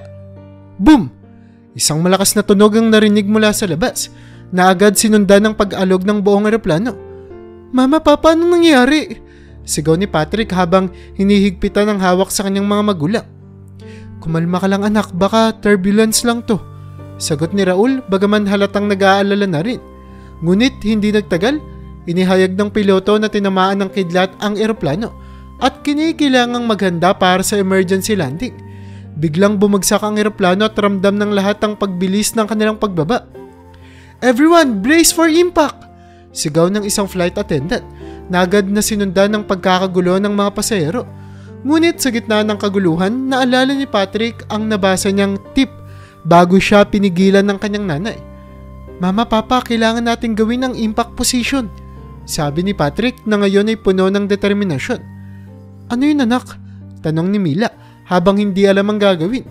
Boom! Isang malakas na tunog ang narinig mula sa labas, na agad sinundan ng pag-alog ng buong eroplano. Mama, Papa, anong nangyari? Sigaw ni Patrick habang hinihigpitan ang hawak sa kanyang mga magulang. Kumalma ka lang anak, baka turbulence lang to. Sagot ni Raul bagaman halatang nag-aalala na rin. Ngunit hindi nagtagal, inihayag ng piloto na tinamaan ng kidlat ang eroplano at kinikilangang maghanda para sa emergency landing. Biglang bumagsak ang eroplano at ramdam ng lahat ang pagbilis ng kanilang pagbaba. Everyone, brace for impact! Sigaw ng isang flight attendant na agad na sinundan ng pagkakagulo ng mga pasahero. Ngunit sa gitna ng kaguluhan, naalala ni Patrick ang nabasa niyang tip bago siya pinigilan ng kanyang nanay. Mama, Papa, kailangan natin gawin ang impact position. Sabi ni Patrick na ngayon ay puno ng determinasyon. Ano yun anak? Tanong ni Mila habang hindi alam ang gagawin.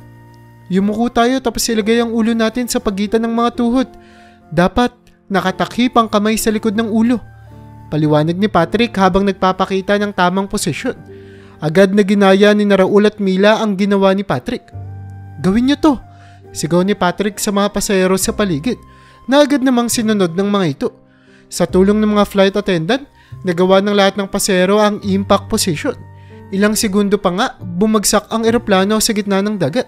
Yumuko tayo tapos ilagay ang ulo natin sa pagitan ng mga tuhod. Dapat nakatakip ang kamay sa likod ng ulo. Paliwanag ni Patrick habang nagpapakita ng tamang posisyon. Agad na ginaya ni Raul at Mila ang ginawa ni Patrick. Gawin niyo to! Sigaw ni Patrick sa mga pasahero sa paligid. na agad namang sinunod ng mga ito. Sa tulong ng mga flight attendant, nagawa ng lahat ng pasahero ang impact position. Ilang segundo pa nga, bumagsak ang eroplano sa gitna ng dagat.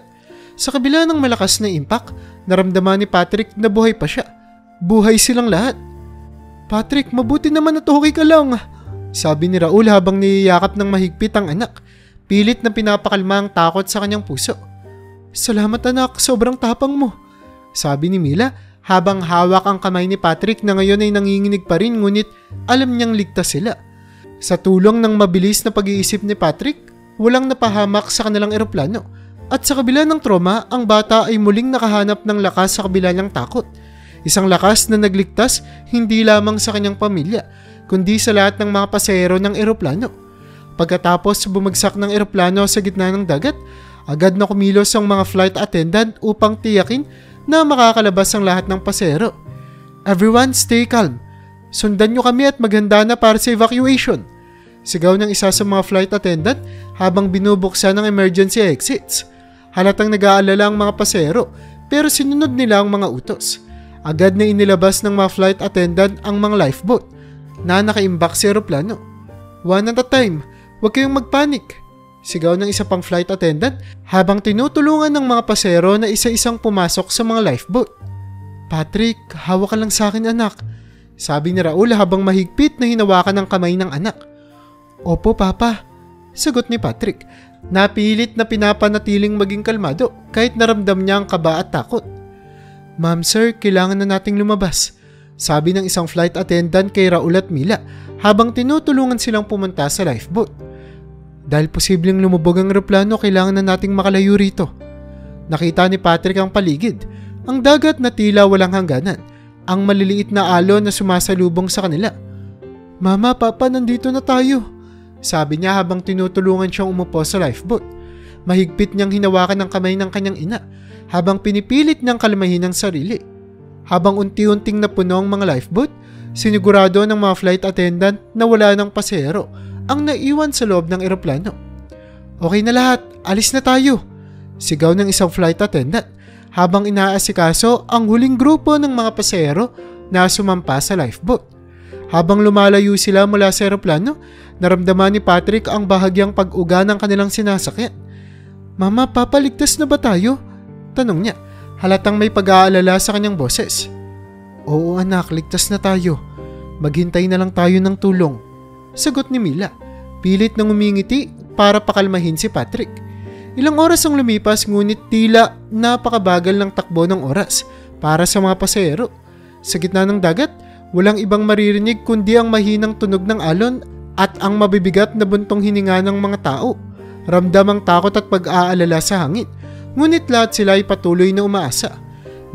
Sa kabila ng malakas na impact, naramdaman ni Patrick na buhay pa siya. Buhay silang lahat. "Patrick, mabuti naman at okay ka lang," sabi ni Raul habang niyayakap ng mahigpit ang anak. Pilit na pinapakalma ang takot sa kanyang puso. "Salamat anak, sobrang tapang mo," sabi ni Mila habang hawak ang kamay ni Patrick na ngayon ay nanginginig pa rin ngunit alam niyang ligtas sila. Sa tulong ng mabilis na pag-iisip ni Patrick, walang napahamak sa kanilang eroplano. At sa kabila ng trauma, ang bata ay muling nakahanap ng lakas sa kabila ng takot. Isang lakas na nagligtas hindi lamang sa kanyang pamilya, kundi sa lahat ng mga pasahero ng eroplano. Pagkatapos bumagsak ng eroplano sa gitna ng dagat, agad na kumilos ang mga flight attendant upang tiyakin na makakalabas ang lahat ng pasahero. "Everyone, stay calm. Sundan nyo kami at maghanda na para sa evacuation," sigaw ng isa sa mga flight attendant habang binubuksan ang emergency exits. Halatang nag-aalala ang mga pasahero pero sinunod nila ang mga utos. Agad na inilabas ng mga flight attendant ang mga lifeboat na nakaimbak sa eroplano. "One at a time, huwag kayong magpanik," sigaw ng isa pang flight attendant habang tinutulungan ng mga pasahero na isa-isang pumasok sa mga lifeboat. "Patrick, hawak ka lang sa akin anak," sabi ni Raul habang mahigpit na hinawakan ang kamay ng anak. "Opo papa," sagot ni Patrick. Napilit na pinapanatiling maging kalmado kahit naramdam niya ang kaba at takot. "Ma'am sir, kailangan na nating lumabas," sabi ng isang flight attendant kay Raul at Mila habang tinutulungan silang pumunta sa lifeboat. "Dahil posibleng lumubog ang eroplano, kailangan na nating makalayo rito." Nakita ni Patrick ang paligid, ang dagat na tila walang hangganan, ang maliliit na alon na sumasalubong sa kanila. "Mama, papa, nandito na tayo," sabi niya habang tinutulungan siyang umupo sa lifeboat. Mahigpit niyang hinawakan ang kamay ng kanyang ina habang pinipilit niyang kalmahin ang sarili. Habang unti-unting napuno ang mga lifeboat, sinigurado ng mga flight attendant na wala ng pasahero ang naiwan sa loob ng eroplano. "Okay na lahat, alis na tayo," sigaw ng isang flight attendant habang inaasikaso ang huling grupo ng mga pasahero na sumampa sa lifeboat. Habang lumalayo sila mula sa eroplano, naramdaman ni Patrick ang bahagyang pag-uga ng kanilang sinasakyan. "Mama, papa, ligtas na ba tayo?" tanong niya, halatang may pag-aalala sa kanyang boses. "Oo anak, ligtas na tayo. Maghintay na lang tayo ng tulong," sagot ni Mila. Pilit nang umingiti para pakalmahin si Patrick. Ilang oras ang lumipas ngunit tila napakabagal ng takbo ng oras para sa mga pasahero. Sa gitna ng dagat, walang ibang maririnig kundi ang mahinang tunog ng alon at ang mabibigat na buntong hininga ng mga tao. Ramdam ang takot at pag-aalala sa hangin, ngunit lahat sila ay patuloy na umaasa.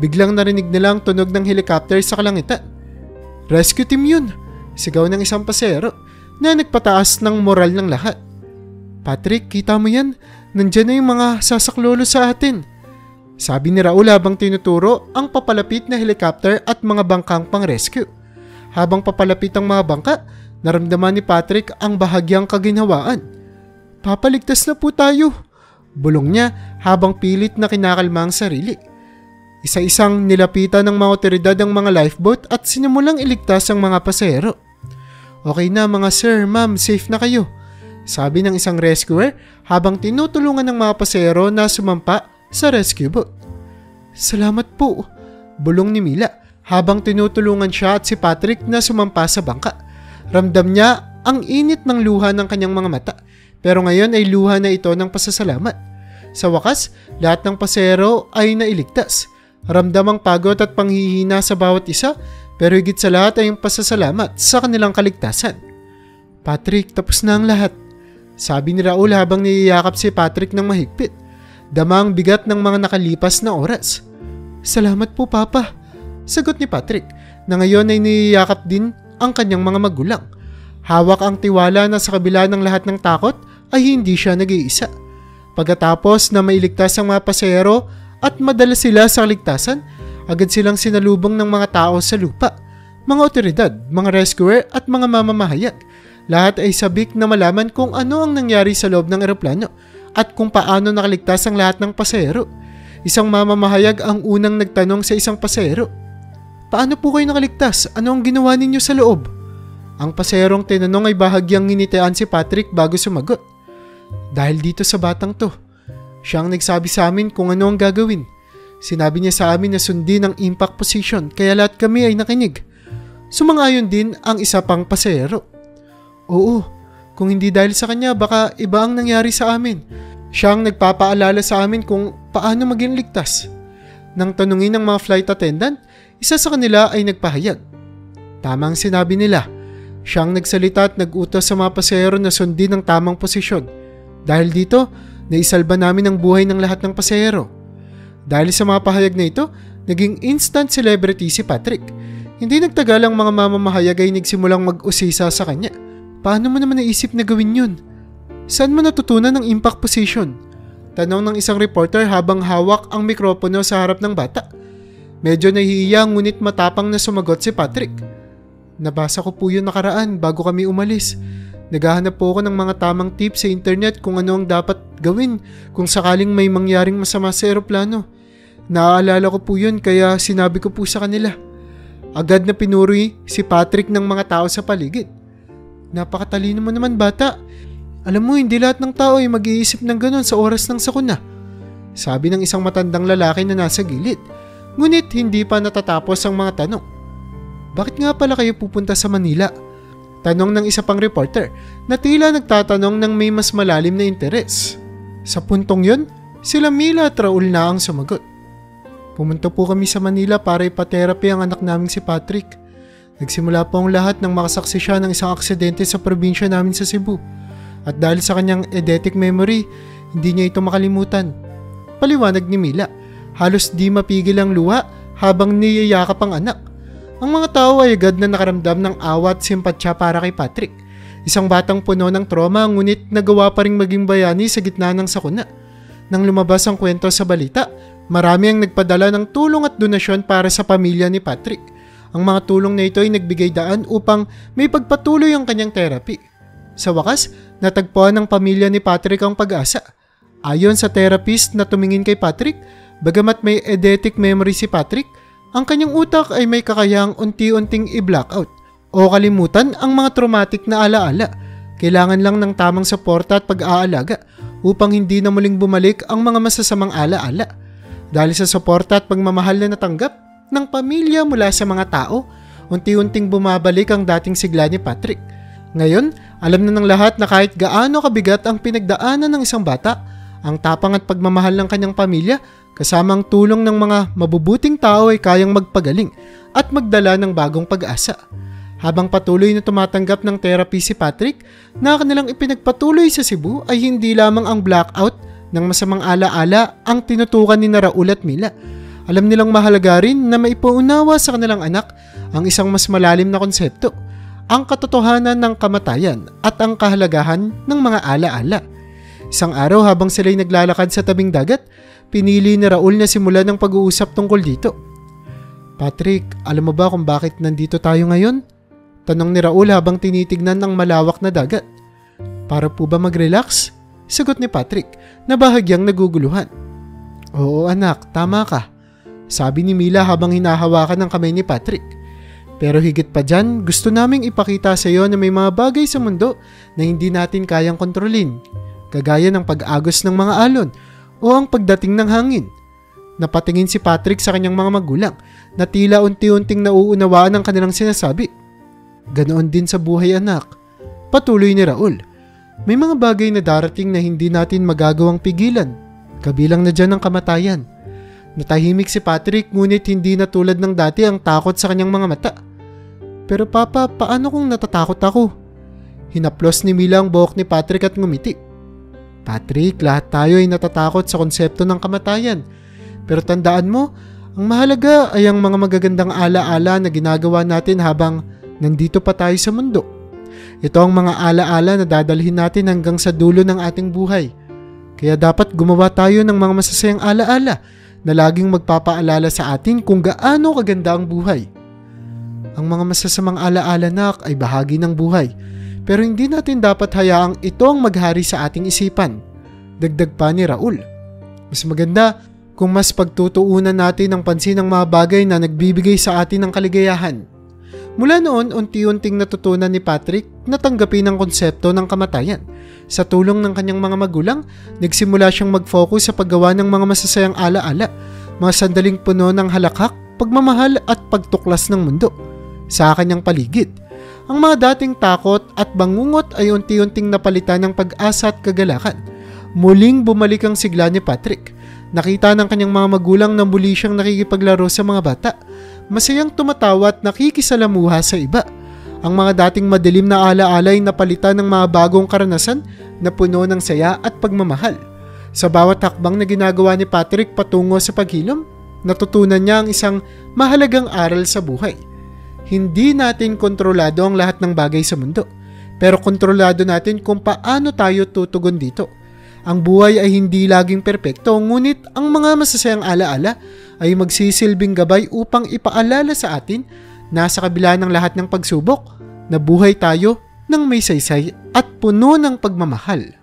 Biglang narinig nila ang tunog ng helicopter sa kalangitan. "Rescue team yun!" sigaw ng isang pasahero na nagpataas ng moral ng lahat. "Patrick, kita mo yan? Nandyan na yung mga sasaklolo sa atin," sabi ni Raul habang tinuturo ang papalapit na helicopter at mga bangkang pang-rescue. Habang papalapit ang mga bangka, naramdaman ni Patrick ang bahagyang kaginhawaan. "Papaligtas na po tayo," bulong niya habang pilit na kinakalma ang sarili. Isa-isang nilapitan ng mga otoridad ang mga lifeboat at sinimulang iligtas ang mga pasahero. "Okay na mga sir, ma'am, safe na kayo," sabi ng isang rescuer habang tinutulungan ng mga pasahero na sumampa sa rescue boat. "Salamat po," bulong ni Mila habang tinutulungan siya at si Patrick na sumampa sa bangka. Ramdam niya ang init ng luha ng kanyang mga mata, pero ngayon ay luha na ito ng pasasalamat. Sa wakas, lahat ng pasahero ay nailigtas. Ramdam ang pagod at panghihina sa bawat isa, pero higit sa lahat ay ang pasasalamat sa kanilang kaligtasan. "Patrick, tapos na ang lahat," sabi ni Raul habang niyayakap si Patrick ng mahigpit. Dama ang bigat ng mga nakalipas na oras. "Salamat po, Papa," sagot ni Patrick, na ngayon ay niyayakap din ang kanyang mga magulang. Hawak ang tiwala na sa kabila ng lahat ng takot ay hindi siya nag-iisa. Pagkatapos na mailigtas ang mga pasahero at madala sila sa kaligtasan, agad silang sinalubong ng mga tao sa lupa. Mga otoridad, mga rescuer at mga mamamahayag. Lahat ay sabik na malaman kung ano ang nangyari sa loob ng eroplano at kung paano nakaligtas ang lahat ng pasahero. Isang mamamahayag ang unang nagtanong sa isang pasahero. Paano po kayo nakaligtas? Ano ang ginawa ninyo sa loob? Ang paserong tinanong ay bahagyang nginitian si Patrick bago sumagot. Dahil dito sa batang to, siya ang nagsabi sa amin kung ano ang gagawin. Sinabi niya sa amin na sundin ang impact position kaya lahat kami ay nakinig. Sumang-ayon din ang isa pang pasero. Oo, kung hindi dahil sa kanya baka iba ang nangyari sa amin. Siya ang nagpapaalala sa amin kung paano maging ligtas. Nang tanungin ng mga flight attendant, isa sa kanila ay nagpahayag. Tama ang sinabi nila. Siya ang nagsalita at nag-utos sa mga pasahero na sundin ang tamang posisyon. Dahil dito, naisalba namin ang buhay ng lahat ng pasahero. Dahil sa mga pahayag na ito, naging instant celebrity si Patrick. Hindi nagtagal ang mga mamamahayag ay nagsimulang mag-usisa sa kanya. Paano mo naman naisip na gawin yun? Saan mo natutunan ang impact position? Tanong ng isang reporter habang hawak ang mikropono sa harap ng bata. Medyo nahihiya ngunit matapang na sumagot si Patrick. Nabasa ko po yun nakaraan bago kami umalis. Naghahanap po ako ng mga tamang tips sa internet kung ano ang dapat gawin kung sakaling may mangyaring masama sa eroplano. Naaalala ko po yun kaya sinabi ko po sa kanila. Agad na pinuri si Patrick ng mga tao sa paligid. Napakatalino mo naman bata. Alam mo, hindi lahat ng tao ay mag-iisip ng ganon sa oras ng sakuna. Sabi ng isang matandang lalaki na nasa gilid. Ngunit hindi pa natatapos ang mga tanong. Bakit nga pala kayo pupunta sa Manila? Tanong ng isa pang reporter na tila nagtatanong ng may mas malalim na interes. Sa puntong yun, sila Mila at Raul na ang sumagot. Pumunta po kami sa Manila para ipa-therapy ang anak naming si Patrick. Nagsimula po ang lahat nang makasaksi siya ng isang aksidente sa probinsya namin sa Cebu. At dahil sa kanyang eidetic memory, hindi niya ito makalimutan. Paliwanag ni Mila, halos di mapigil ang luha habang niyayakap ang anak. Ang mga tao ay agad na nakaramdam ng awa at simpatsya para kay Patrick. Isang batang puno ng trauma ngunit nagawa pa ring maging bayani sa gitna ng sakuna. Nang lumabas ang kwento sa balita, marami ang nagpadala ng tulong at donasyon para sa pamilya ni Patrick. Ang mga tulong na ito ay nagbigay daan upang may pagpatuloy ang kanyang therapy. Sa wakas, natagpuan ng pamilya ni Patrick ang pag-asa. Ayon sa therapist na tumingin kay Patrick, bagamat may eidetic memory si Patrick, ang kanyang utak ay may kakayahang unti-unting i-blackout o kalimutan ang mga traumatic na alaala. Kailangan lang ng tamang suporta at pag-aalaga upang hindi na muling bumalik ang mga masasamang alaala. Dahil sa suporta at pagmamahal na natanggap ng pamilya mula sa mga tao, unti-unting bumabalik ang dating sigla ni Patrick. Ngayon, alam na ng lahat na kahit gaano kabigat ang pinagdaanan ng isang bata, ang tapang at pagmamahal ng kanyang pamilya kasama ang tulong ng mga mabubuting tao ay kayang magpagaling at magdala ng bagong pag-asa. Habang patuloy na tumatanggap ng therapy si Patrick, na kanilang ipinagpatuloy sa Cebu ay hindi lamang ang blackout ng masamang alaala ang tinutukan ni Raul at Mila. Alam nilang mahalaga rin na maipaunawa sa kanilang anak ang isang mas malalim na konsepto, ang katotohanan ng kamatayan at ang kahalagahan ng mga alaala. Isang araw habang sila'y naglalakad sa tabing dagat, pinili ni Raul na simulan ng pag-uusap tungkol dito. Patrick, alam mo ba kung bakit nandito tayo ngayon? Tanong ni Raul habang tinitignan ang malawak na dagat. Para po ba mag-relax? Sagot ni Patrick na bahagyang naguguluhan. Oo anak, tama ka. Sabi ni Mila habang hinahawakan ng kamay ni Patrick. Pero higit pa dyan, gusto naming ipakita sa iyo na may mga bagay sa mundo na hindi natin kayang kontrolin. Kagaya ng pag-agos ng mga alon o ang pagdating ng hangin. Napatingin si Patrick sa kanyang mga magulang na tila unti-unting nauunawaan ang kanilang sinasabi. Ganoon din sa buhay anak. Patuloy ni Raul. May mga bagay na darating na hindi natin magagawang pigilan. Kabilang na dyan ang kamatayan. Natahimik si Patrick ngunit hindi na tulad ng dati ang takot sa kanyang mga mata. Pero papa, paano kung natatakot ako? Hinaplos ni Mila ang buhok ni Patrick at ngumiti. Patrick, lahat tayo ay natatakot sa konsepto ng kamatayan. Pero tandaan mo, ang mahalaga ay ang mga magagandang alaala na ginagawa natin habang nandito pa tayo sa mundo. Ito ang mga alaala na dadalhin natin hanggang sa dulo ng ating buhay. Kaya dapat gumawa tayo ng mga masasayang alaala na laging magpapaalala sa atin kung gaano kaganda ang buhay. Ang mga masasamang alaala nak ay bahagi ng buhay, pero hindi natin dapat hayaang ito ang maghari sa ating isipan. Dagdag pa ni Raul. Mas maganda kung mas pagtutuunan natin ang pansin ng mga bagay na nagbibigay sa atin ng kaligayahan. Mula noon, unti-unting natutunan ni Patrick na tanggapin ang konsepto ng kamatayan. Sa tulong ng kanyang mga magulang, nagsimula siyang mag-focus sa paggawa ng mga masasayang alaala, mga sandaling puno ng halakhak, pagmamahal at pagtuklas ng mundo sa kanyang paligid. Ang mga dating takot at bangungot ay unti-unting napalitan ng pag-asa at kagalakan. Muling bumalik ang sigla ni Patrick. Nakita ng kanyang mga magulang na muli siyang nakikipaglaro sa mga bata. Masayang tumatawa at nakikisalamuha sa iba. Ang mga dating madilim na alaala ay napalitan ng mga bagong karanasan na puno ng saya at pagmamahal. Sa bawat hakbang na ginagawa ni Patrick patungo sa paghilom, natutunan niya ang isang mahalagang aral sa buhay. Hindi natin kontrolado ang lahat ng bagay sa mundo, pero kontrolado natin kung paano tayo tutugon dito. Ang buhay ay hindi laging perpekto, ngunit ang mga masasayang alaala ay magsisilbing gabay upang ipaalala sa atin na sa kabila ng lahat ng pagsubok, nabuhay tayo ng may saysay at puno ng pagmamahal.